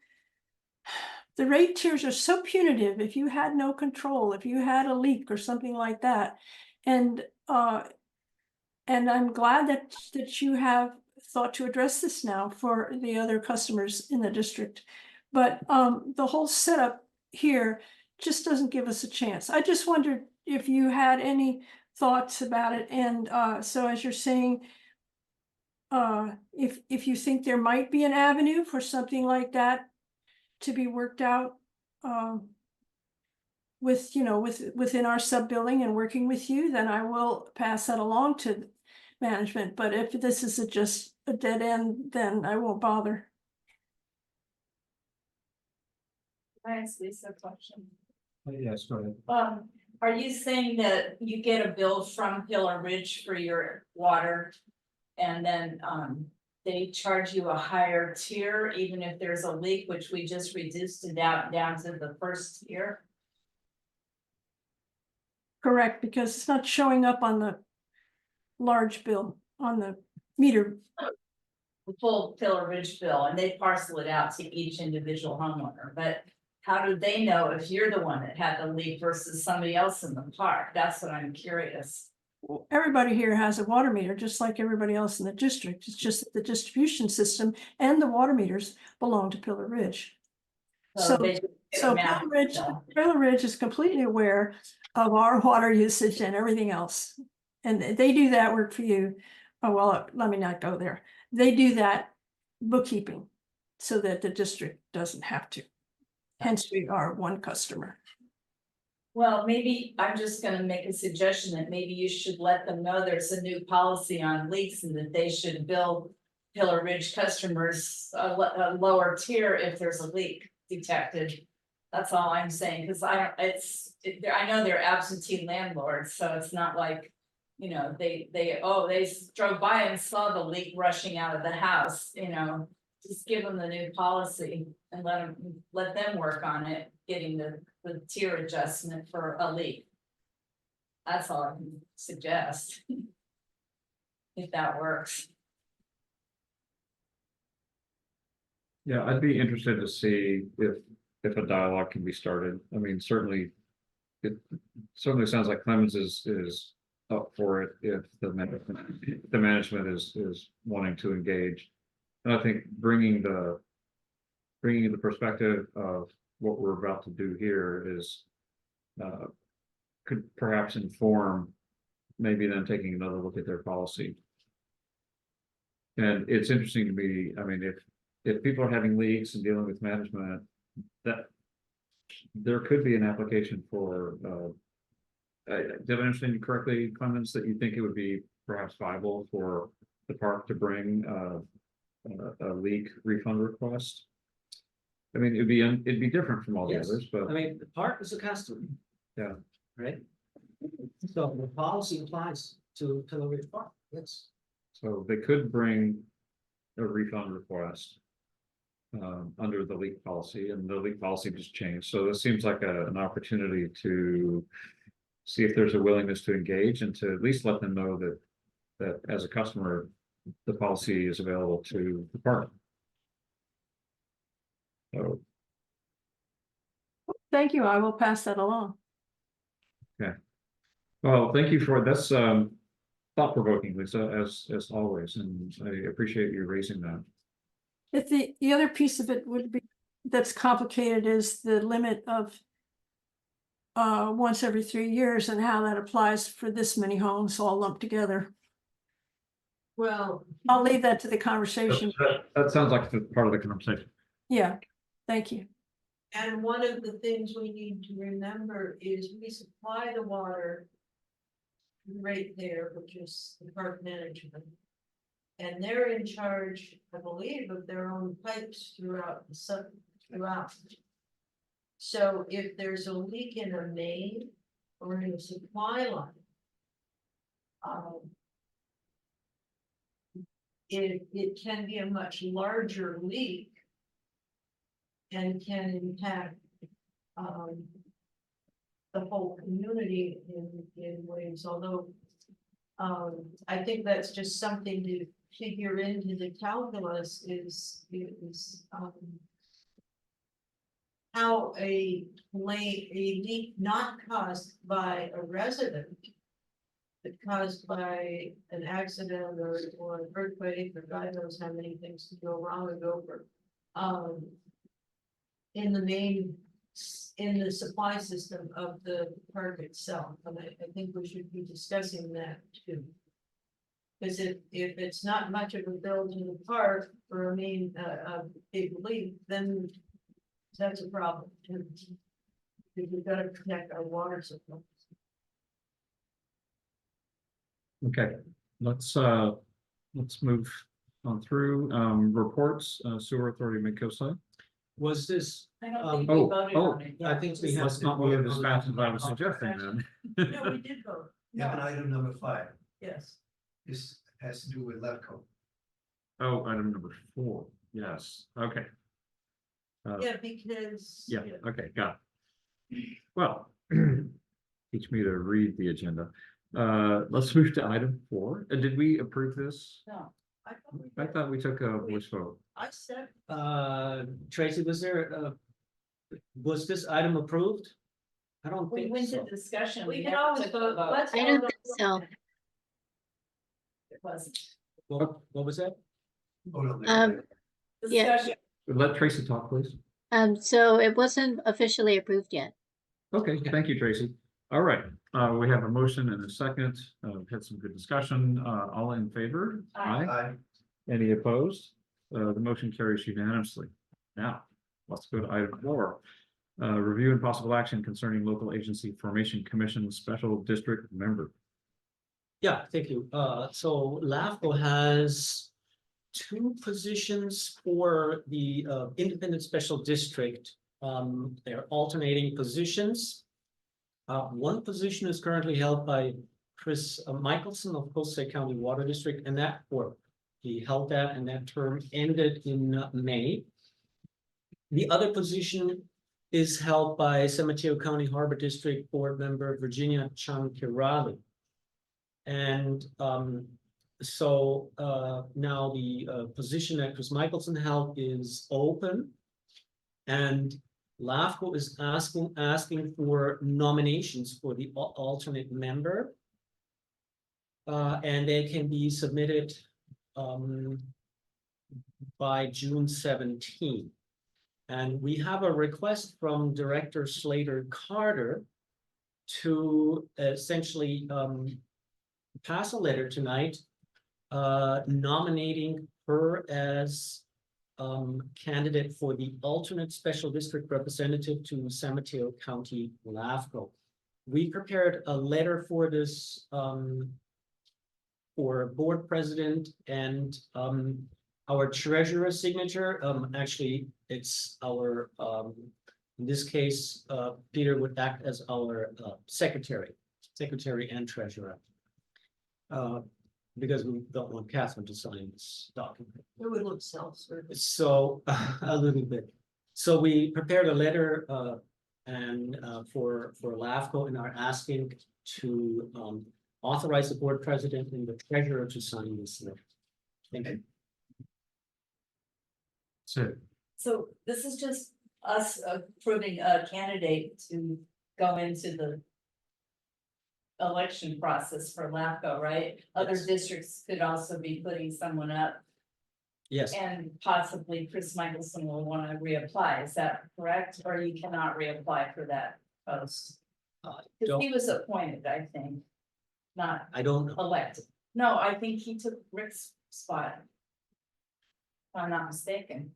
the rate tiers are so punitive if you had no control, if you had a leak or something like that. And I'm glad that you have thought to address this now for the other customers in the district. But the whole setup here just doesn't give us a chance. I just wondered if you had any thoughts about it. And so as you're saying, if you think there might be an avenue for something like that to be worked out with, within our sub-billing and working with you, then I will pass that along to management. But if this is just a dead end, then I won't bother. Can I ask Lisa a question? Yes, go ahead. Are you saying that you get a bill from Pillar Ridge for your water? And then they charge you a higher tier even if there's a leak, which we just reduced it down to the first tier? Correct, because it's not showing up on the large bill, on the meter. The full Pillar Ridge bill, and they parcel it out to each individual homeowner, but how do they know if you're the one that had the leak versus somebody else in the park? That's what I'm curious. Well, everybody here has a water meter, just like everybody else in the district. It's just that the distribution system and the water meters belong to Pillar Ridge. So Pillar Ridge is completely aware of our water usage and everything else. And they do that work for you. Oh, well, let me not go there. They do that bookkeeping so that the district doesn't have to. Hence, we are one customer. Well, maybe I'm just gonna make a suggestion that maybe you should let them know there's a new policy on leaks and that they should bill Pillar Ridge customers a lower tier if there's a leak detected. That's all I'm saying, because I know they're absentee landlords, so it's not like, you know, they drove by and saw the leak rushing out of the house, you know. Just give them the new policy and let them work on it, getting the tier adjustment for a leak. That's all I can suggest. If that works. Yeah, I'd be interested to see if a dialogue can be started. I mean, certainly. It certainly sounds like Clemens is up for it if the management is wanting to engage. And I think bringing the perspective of what we're about to do here is could perhaps inform maybe then taking another look at their policy. And it's interesting to me, I mean, if people are having leaks and dealing with management, that there could be an application for, did I understand you correctly, Clemens, that you think it would be perhaps viable for the park to bring a leak refund request? I mean, it'd be different from all the Yes. others, but I mean, the park is a customer. Yeah. Right? So the policy applies to Pillow Ridge Park, yes. so they could bring a refund request under the leak policy, and the leak policy just changed. So this seems like an opportunity to see if there's a willingness to engage and to at least let them know that as a customer, the policy is available to the park. So, Thank you. I will pass that along. well, thank you for that's thought-provoking, Lisa, as always, and I appreciate you raising that. If the other piece of it would be, that's complicated is the limit of once every 3 years and how that applies for this many homes all lumped together. Well, I'll leave that to the conversation. That sounds like part of the conversation. Yeah, thank you. and one of the things we need to remember is we supply the water right there, which is the park management. And they're in charge, I believe, of their own pipes throughout the throughout. So if there's a leak in a main or in a supply line. It can be a much larger leak. And can impact, the whole community in ways, although. I think that's just something to figure into the calculus is, how a leak not caused by a resident, but caused by an accident or an earthquake, or God knows how many things could go wrong and over. In the supply system of the park itself, and I think we should be discussing that too. Because if it's not much of a bill to the park for a big leak, then that's a problem too. Because we've got to protect our water supply. Okay, let's move on through reports, sewer authority Midcoast. Was this, I don't think oh, we voted oh, on it. I think we have. Let's not move as fast as I was suggesting then. No, we did vote, You have an item number 5. yes. This has to do with Levco. Oh, item number 4, yes, okay. Yeah, because. Yeah, okay, got it. Well, teach me to read the agenda. Let's move to item 4. Did we approve this? No, I thought we took a voice vote. I said, Tracy, was this item approved? I don't we think went to so. discussion. we can never always took a vote, let's. I don't vote think on- so. It wasn't. What was that? Hold on. Yeah. Discussion. Let Tracy talk, please. So it wasn't officially approved yet. Okay, thank you, Tracy. All right, we have a motion and a second. We've had some good discussion. All in favor? Aye. Aye. Any opposed? The motion carries unanimously. Now, let's go to item 4. Review and possible action concerning local agency formation commission special district member. Yeah, thank you. So LAFCO has 2 positions for the independent special district. They're alternating positions. One position is currently held by Chris Michelson of Coast County Water District, and he held that, and that term ended in May. The other position is held by San Mateo County Harbor District Board Member Virginia Chankirali. And so now the position that Chris Michelson held is open. And LAFCO is asking for nominations for the alternate member. And they can be submitted by June 17th. And we have a request from Director Slater Carter to essentially pass a letter tonight nominating her as candidate for the alternate special district representative to San Mateo County LAFCO. We prepared a letter for this for board president and our treasurer's signature. Actually, it's our in this case, Peter would act as our secretary and treasurer. Because we don't want Catherine to sign this document. It would look self-service. So a little bit. So we prepared a letter and for LAFCO and are asking to authorize the board president and the treasurer to sign this letter. Thank you. So this is just us approving a candidate to go into the election process for LAFCO, right? Other Yes. districts could also be putting someone up, Yes, and possibly Chris Michelson will want to reapply. Is that correct? Or you cannot reapply for that post? Because he was appointed, I think, not I don't know. elected. No, I think he took Rick's spot. If I'm not mistaken.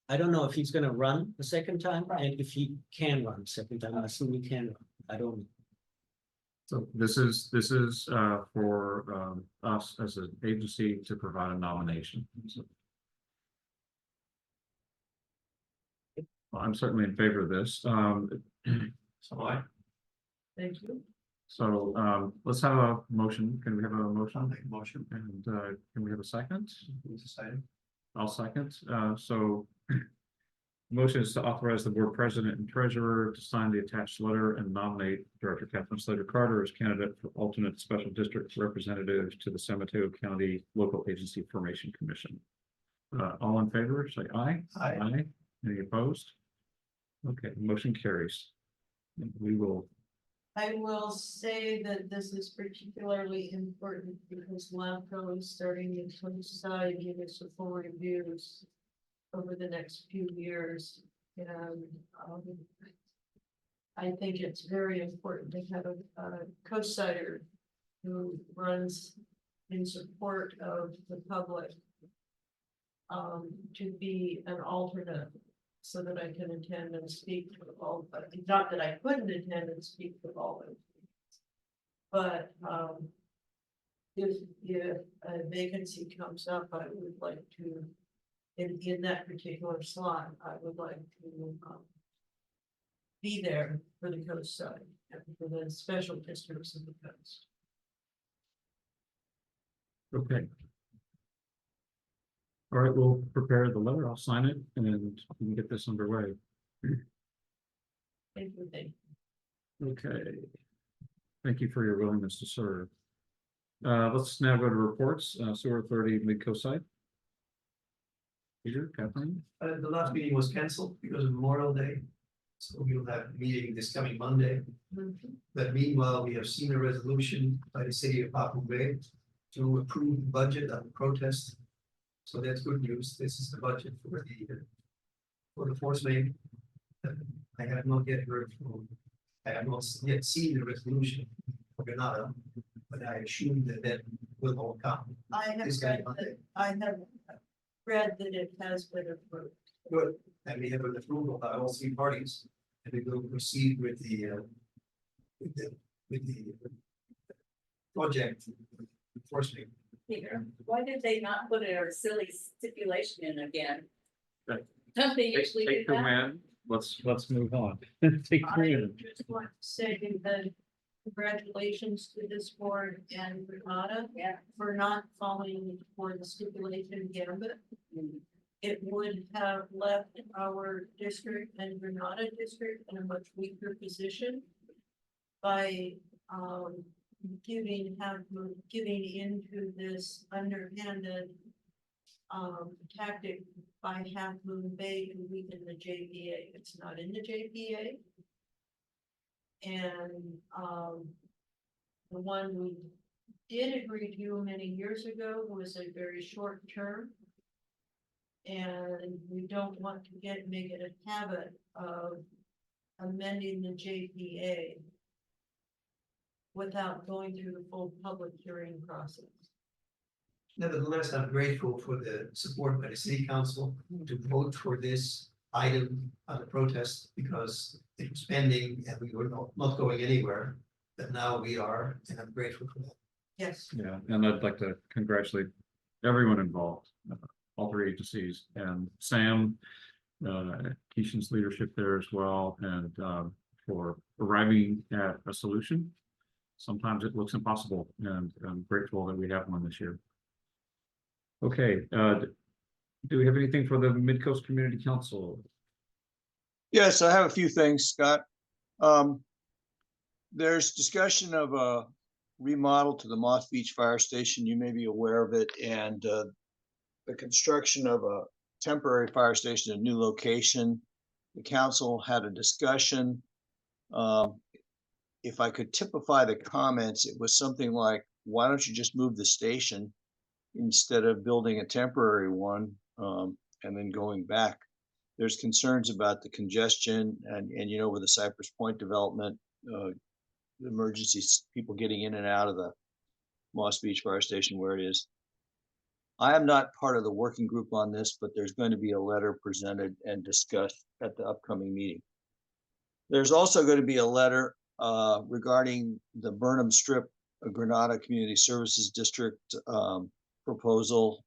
I don't know if he's gonna run the second time and if he can run the second time. I assume he can run. I don't know. So this is for us as an agency to provide a nomination. So well, I'm certainly in favor of this. So Thank you. let's have a motion. Can we have a motion? I'll make a motion. And can we have a second? Who's deciding? I'll second. Motion is to authorize the board president and treasurer to sign the attached letter and nominate Director Catherine Slater Carter as candidate for alternate special district representative to the San Mateo County Local Agency Formation Commission. All in favor, say aye. Aye. Any opposed? Okay, motion carries. And we will, I will say that this is particularly important because LAFCO is starting to coincide municipal reviews over the next few years. And I think it's very important to have a co-sider who runs in support of the public to be an alternate so that I can attend and speak for all, but not that I couldn't attend and speak for all of them. But if a vacancy comes up, I would like to, in that particular slot, I would like to be there for the coast side and for the special districts of the coast. okay. All right, we'll prepare the letter. I'll sign it and we can get this underway. Thank you. Okay. Thank you for your willingness to serve. Let's now go to reports, Sewer Authority Midco site. Peter, Kathleen? The last meeting was canceled because of Memorial Day. So we'll have a meeting this coming Monday. But meanwhile, we have seen a resolution by the city of Papu Bay to approve the budget of the protest. So that's good news. This is the budget for the force main. I have not yet heard from, I have not yet seen the resolution for Granada, but I assume that will all come. I have This read coming Monday. that it has been approved. Good, and we have an approval by all three parties, and we will proceed with the project enforcement. Peter, why did they not put a silly stipulation in again? Right. Don't they usually do Take the that? win let's move on. Take I three. just want to say that congratulations to this board and Renata. Yeah. For not following for the stipulation gambit. It would have left our district and Granada district in a much weaker position by giving into this underhanded tactic by Half Moon Bay to weaken the JPA. It's not in the JPA. And the one we did agree to many years ago was a very short term. And we don't want to make it a habit of amending the JPA without going through the full public hearing process. Nevertheless, I'm grateful for the support by the city council to vote for this item on the protest because it was pending and we were not going anywhere. But now we are, and I'm grateful for that. Yes. Yeah, and I'd like to congratulate everyone involved, all three agencies, and Sam, Keishan's leadership there as well, and for arriving at a solution. Sometimes it looks impossible, and I'm grateful that we have one this year. Okay, do we have anything for the Mid-Coast Community Council? Yes, I have a few things, Scott. There's discussion of a remodel to the Moss Beach Fire Station. You may be aware of it, and the construction of a temporary fire station in a new location. The council had a discussion. If I could typify the comments, it was something like, why don't you just move the station instead of building a temporary one and then going back? There's concerns about the congestion and with the Cypress Point development, the emergencies, people getting in and out of the Moss Beach Fire Station where it is. I am not part of the working group on this, but there's going to be a letter presented and discussed at the upcoming meeting. There's also going to be a letter regarding the Burnham Strip Granada Community Services District proposal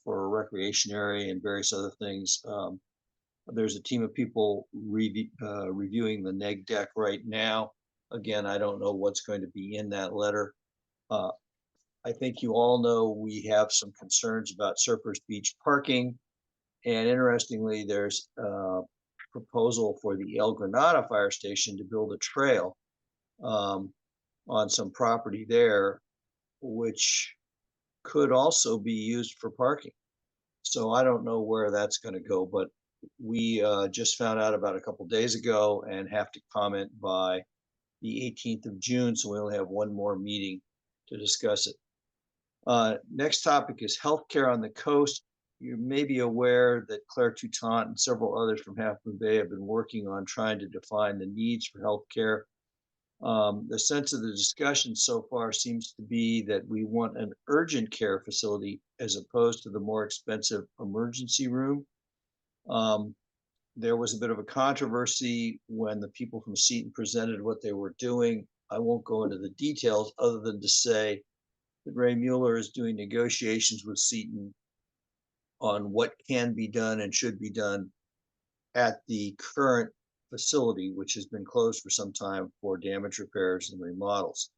for a recreation area and various other things. There's a team of people reviewing the neg deck right now. Again, I don't know what's going to be in that letter. I think you all know we have some concerns about Surfers Beach parking. And interestingly, there's a proposal for the El Granada Fire Station to build a trail on some property there, which could also be used for parking. So I don't know where that's going to go, but we just found out about a couple days ago and have to comment by the 18th of June. So we only have one more meeting to discuss it. Next topic is healthcare on the coast. You may be aware that Claire Toutant and several others from Half Moon Bay have been working on trying to define the needs for healthcare. The sense of the discussion so far seems to be that we want an urgent care facility as opposed to the more expensive emergency room. There was a bit of a controversy when the people from Seton presented what they were doing. I won't go into the details other than to say that Ray Mueller is doing negotiations with Seton on what can be done and should be done at the current facility, which has been closed for some time for damage repairs and remodels.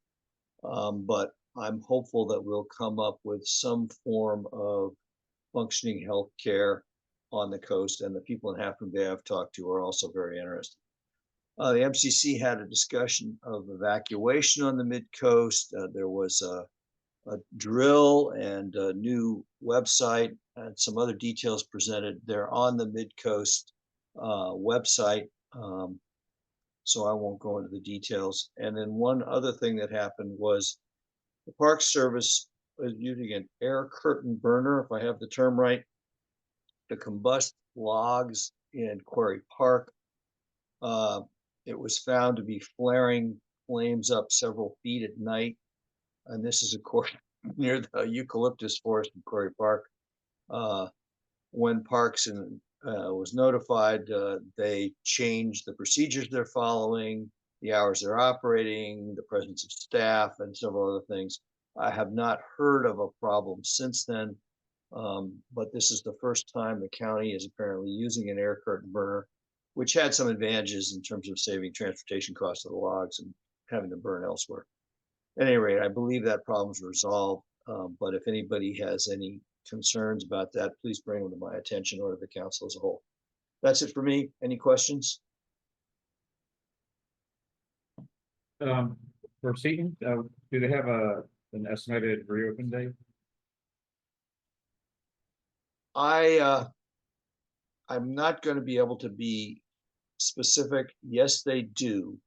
But I'm hopeful that we'll come up with some form of functioning health care on the coast, and the people in Half Moon Bay I've talked to are also very interested. The MCC had a discussion of evacuation on the mid-coast. There was a drill and a new website and some other details presented. They're on the mid-coast website, so I won't go into the details. And then one other thing that happened was the Park Service was using an air curtain burner, if I have the term right, to combust logs in Quarry Park. It was found to be flaring flames up several feet at night. And this is, of course, near the eucalyptus forest in Quarry Park. When Parks was notified, they changed the procedures they're following, the hours they're operating, the presence of staff, and several other things. I have not heard of a problem since then, but this is the first time the county is apparently using an air curtain burner. which had some advantages in terms of saving transportation costs of the logs and having them burn elsewhere. At any rate, I believe that problem's resolved, but if anybody has any concerns about that, please bring them to my attention or to the council as a whole. That's it for me. Any questions? For Seton, do they have an estimated reopen date? I'm not going to be able to be specific. Yes, they do.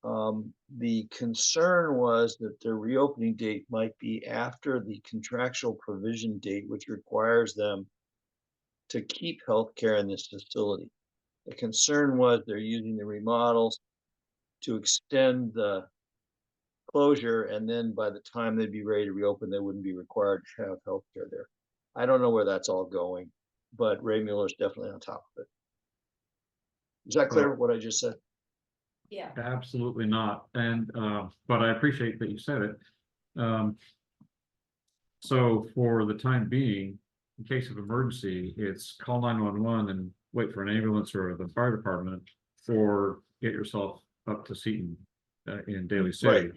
The concern was that their reopening date might be after the contractual provision date, which requires them to keep healthcare in this facility. The concern was they're using the remodels to extend the closure, and then by the time they'd be ready to reopen, they wouldn't be required to have healthcare there. I don't know where that's all going, but Ray Mueller's definitely on top of it. Is that clear what I just said? Yeah. Absolutely not. And, but I appreciate that you said it. So for the time being, in case of emergency, it's call 911 and wait for an ambulance or the fire department, or get yourself up to Seton in Daly City. Right.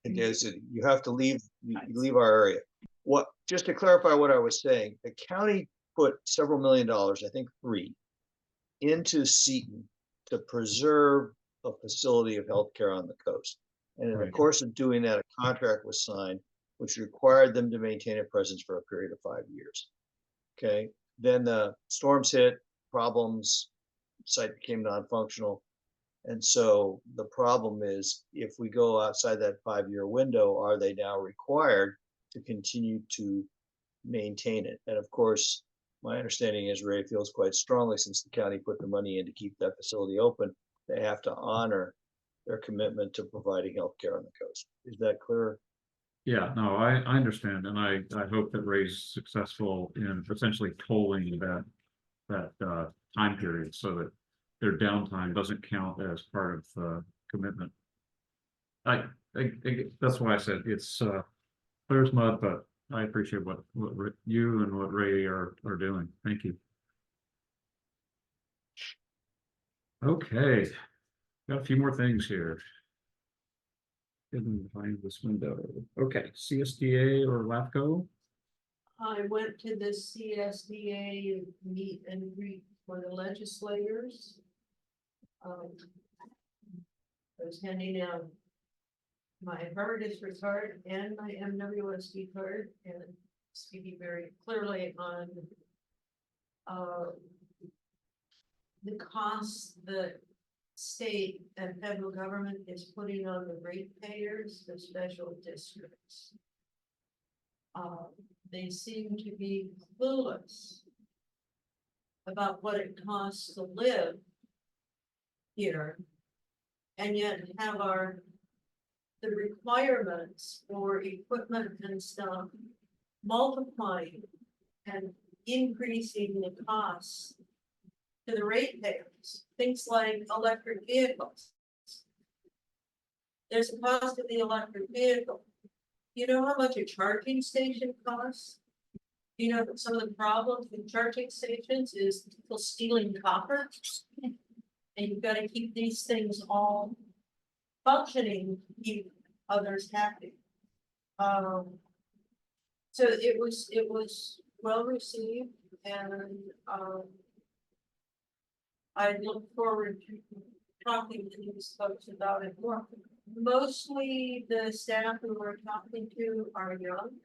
In Daly City, you have to leave. You leave our area. What? Just to clarify what I was saying, the county put several $1 million, I think 3, into Seton to preserve a facility of healthcare on the coast. And in the Right. course of doing that, a contract was signed, which required them to maintain a presence for a period of 5 years. Okay. Then the storms hit, problems, site became non-functional. And so the problem is, if we go outside that 5-year window, are they now required to continue to maintain it? And of course, my understanding is Ray feels quite strongly, since the county put the money in to keep that facility open, they have to honor their commitment to providing healthcare on the coast. Is that clear? Yeah, no, I understand. And I hope that Ray's successful in essentially tolling that time period so that their downtime doesn't count as part of the commitment. I that's why I said it's clear as mud, but I appreciate what you and what Ray are doing. Thank you. Okay, got a few more things here. Hidden behind this window. Okay, CSDA or LAFCO? I went to the CSDA meet and greet for the legislators. I was handing out my Heritage card and my MWSD card, and speaking very clearly on the costs that state and federal government is putting on the ratepayers, the special districts. They seem to be clueless about what it costs to live here, and yet have the requirements for equipment and stuff multiplying and increasing the costs to the ratepayers. Things like electric vehicles. There's a cost of the electric vehicle. You know how much a charging station costs? You know, some of the problems with charging stations is people stealing copper. And you've got to keep these things all functioning, keep others happy. So it was well received, and I look forward to talking to these folks about it more. Mostly the staff who we're talking to are young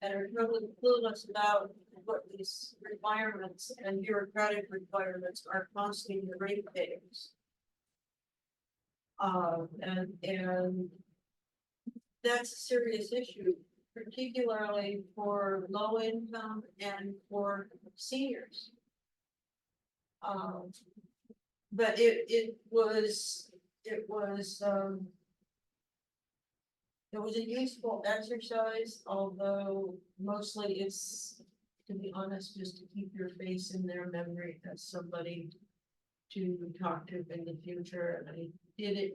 and are totally clueless about what these requirements and bureaucratic requirements are costing the ratepayers. And that's a serious issue, particularly for low income and for seniors. But it was a useful exercise, although mostly it's, to be honest, just to keep your face in their memory as somebody to talk to in the future. And I did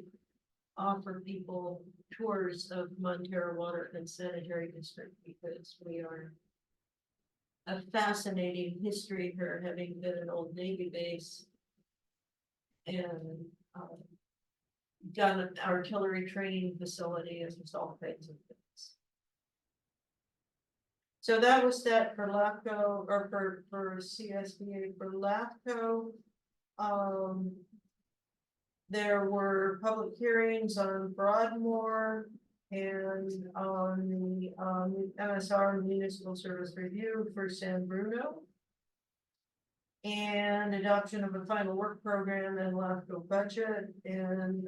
offer people tours of Montara Water and Sanitary District, because we are a fascinating history here, having been an old Navy base and, done an artillery training facility and just all kinds of things. So that was that for LAFCO, or for CSBA. For LAFCO. There were public hearings on Broadmoor and on the MSR Municipal Service Review for San Bruno. And adoption of a final work program and LAFCO budget and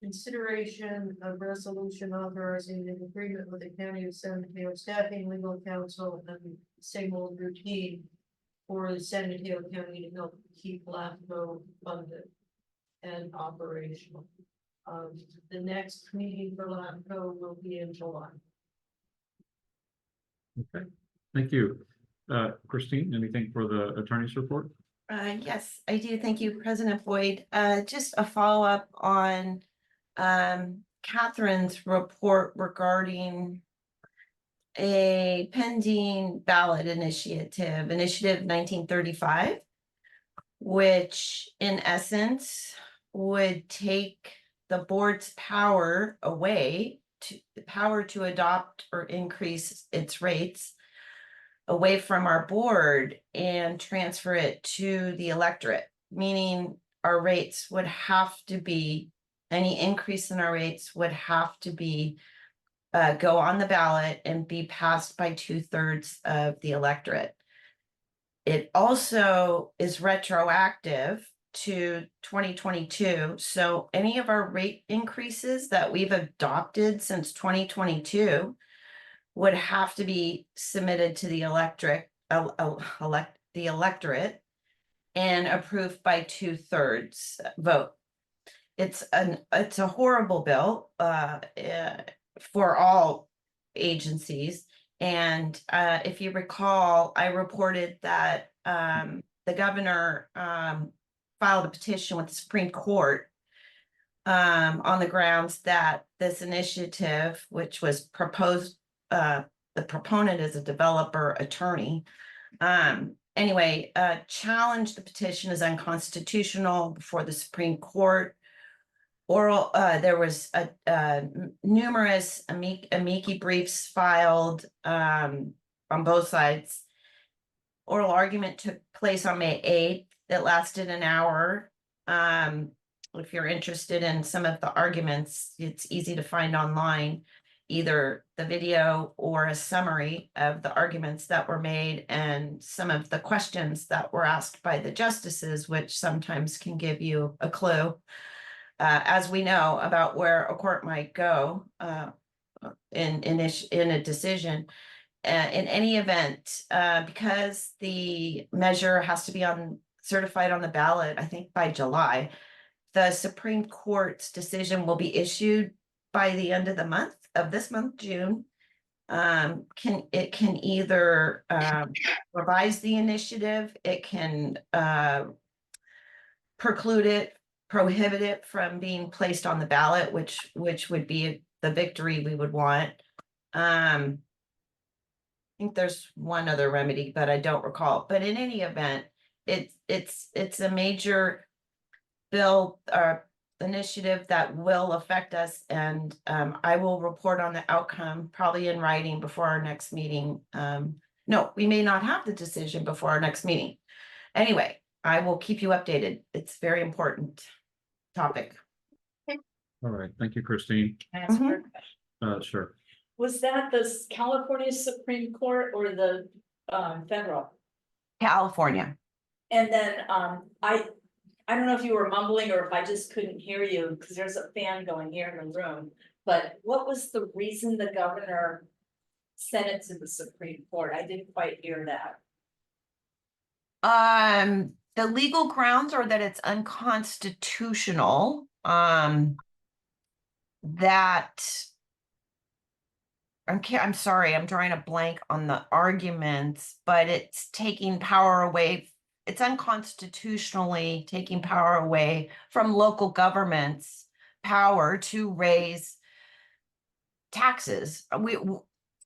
consideration of resolution authorizing an agreement with the County of San Mateo Staffing Legal Counsel and same old routine for the San Mateo County to help keep LAFCO funded and operational. The next meeting for LAFCO will be in July. Okay, thank you. Christine, anything for the attorney's report? Yes, I do. Thank you, President Boyd. Just a follow-up on Catherine's report regarding a pending ballot initiative 1935, which in essence would take the board's power away to the power to adopt or increase its rates away from our board and transfer it to the electorate, meaning our rates would have to be, any increase in our rates would have to be go on the ballot and be passed by 2/3 of the electorate. It also is retroactive to 2022. So any of our rate increases that we've adopted since 2022 would have to be submitted to the electorate and approved by 2/3 vote. It's a horrible bill for all agencies. And if you recall, I reported that the governor filed a petition with the Supreme Court on the grounds that this initiative, which was proposed, the proponent is a developer attorney. Anyway, challenged the petition as unconstitutional before the Supreme Court. There was numerous amici briefs filed on both sides. Oral argument took place on May 8th. It lasted an hour. If you're interested in some of the arguments, it's easy to find online, either the video or a summary of the arguments that were made and some of the questions that were asked by the justices, which sometimes can give you a clue, as we know, about where a court might go in a decision. In any event, because the measure has to be certified on the ballot, I think by July, the Supreme Court's decision will be issued by the end of the month, this month, June. It can either revise the initiative, it can prohibit it from being placed on the ballot, which would be the victory we would want. I think there's one other remedy, but I don't recall. But in any event, it's a major bill or initiative that will affect us, and I will report on the outcome probably in writing before our next meeting. No, we may not have the decision before our next meeting. Anyway, I will keep you updated. It's very important topic. All right, thank you, Christine. Can I ask her a question? Sure. Was that the California Supreme Court or the federal? California. And then I don't know if you were mumbling or if I just couldn't hear you because there's a fan going here in the room. But what was the reason the governor sent it to the Supreme Court? I didn't quite hear that. The legal grounds are that it's unconstitutional. That I'm sorry, I'm drawing a blank on the arguments, but it's taking power away. It's unconstitutionally taking power away from local governments' power to raise taxes.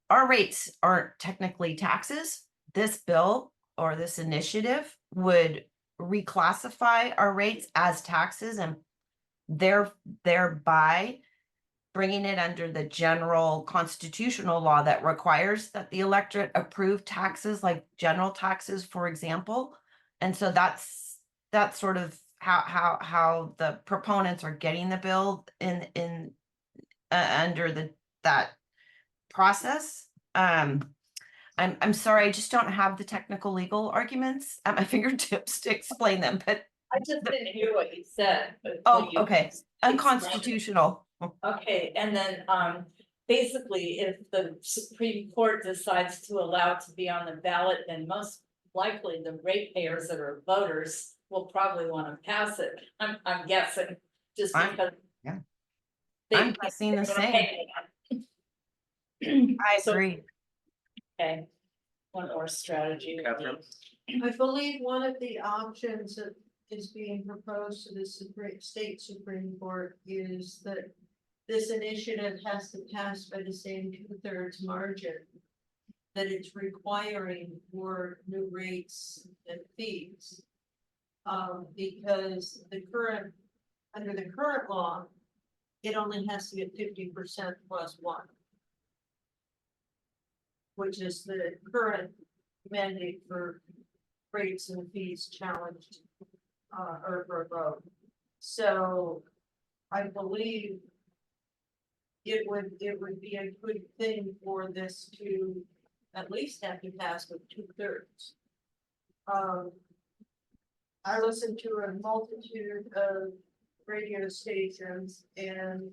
Our rates aren't technically taxes. This bill or this initiative would reclassify our rates as taxes and thereby bringing it under the general constitutional law that requires that the electorate approve taxes like general taxes, for example. And so that's sort of how the proponents are getting the bill in under that process. I'm sorry, I just don't have the technical legal arguments at my fingertips to explain them, but I just didn't hear what you said. but oh, what you okay, unconstitutional. Okay, and then, basically, if the Supreme Court decides to allow it to be on the ballot, then most likely the ratepayers that are voters will probably want to pass it. I'm guessing, just I'm- because. yeah. they- I'm guessing the they're gonna same. pay it. I So, agree. Okay, one more strategy. Catherine? I believe one of the options that is being proposed to the state Supreme Court is that this initiative has to pass by the same 2/3 margin that it's requiring for new rates and fees. Because under the current law, it only has to get 50% plus 1. Which is the current mandate for rates and fees challenged, or revoked. So I believe it would be a good thing for this to at least have to pass with 2/3. I listened to a multitude of radio stations and,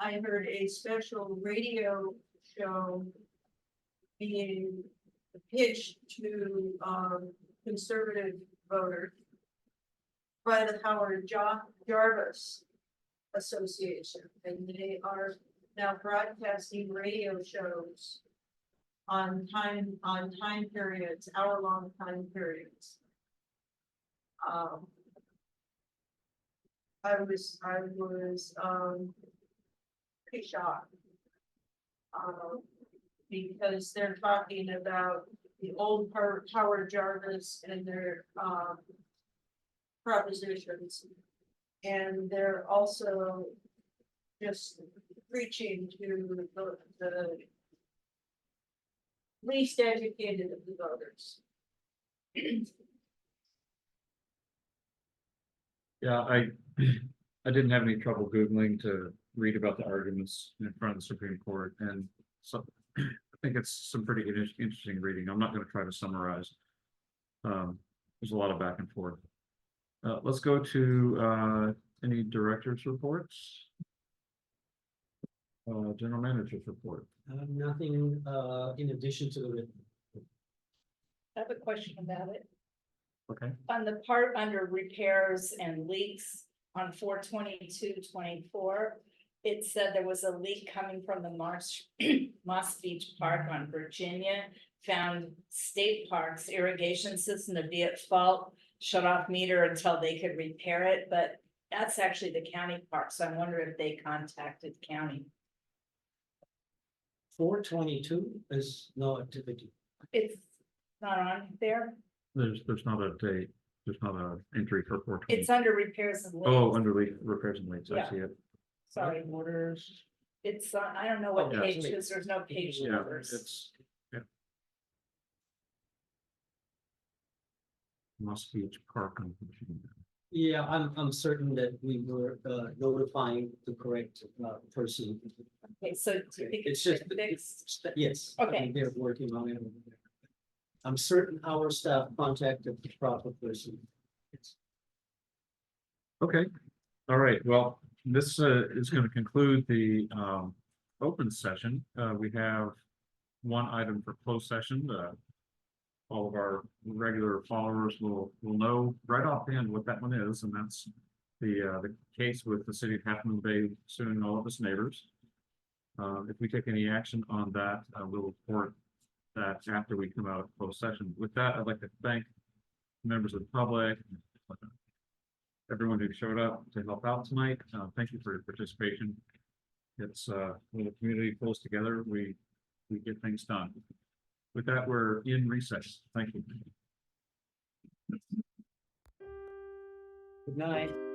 I heard a special radio show being pitched to conservative voters by the Howard Jarvis Association, and they are now broadcasting radio shows on time periods, hour-long time periods. I was pretty shocked. Because they're talking about the old Howard Jarvis and their propositions. And they're also just preaching to the least educated of the voters. Yeah, I didn't have any trouble Googling to read about the arguments in front of the Supreme Court, and so I think it's some pretty interesting reading. I'm not going to try to summarize. There's a lot of back and forth. Let's go to any director's reports. General manager's report. Nothing in addition to the written. I have a question about it. Okay. On the part under repairs and leaks on 4/22/24, it said there was a leak coming from the Moss Beach Park on Virginia. Found state parks irrigation system to be at fault, shut off meter until they could repair it, but that's actually the county park, so I wonder if they contacted county. 4/22 is no activity. It's not on there, There's not a date. There's not a entry for 420. it's under repairs and leaks. Oh, under repairs and leaks. I Yeah. see it. Sorry, Orders. it's, I don't know what Oh, page yeah. it is, there's no page Yeah, numbers. it's Moss Beach Park on Virginia. Yeah, I'm certain that we were notifying the correct person. Okay, so do you think It's it's just, been fixed? yes. Okay. They're working on it. I'm certain our staff contacted the proper person. Okay, all right, well, this is going to conclude the open session. We have one item for closed session. All of our regular followers will know right offhand what that one is, and that's the case with the city of Half Moon Bay suing all of its neighbors. If we take any action on that, we'll report that after we come out of closed session. With that, I'd like to thank members of the public, everyone who showed up to help out tonight. Thank you for your participation. It's when the community pulls together, we get things done. With that, we're in recess. Thank you. Good night.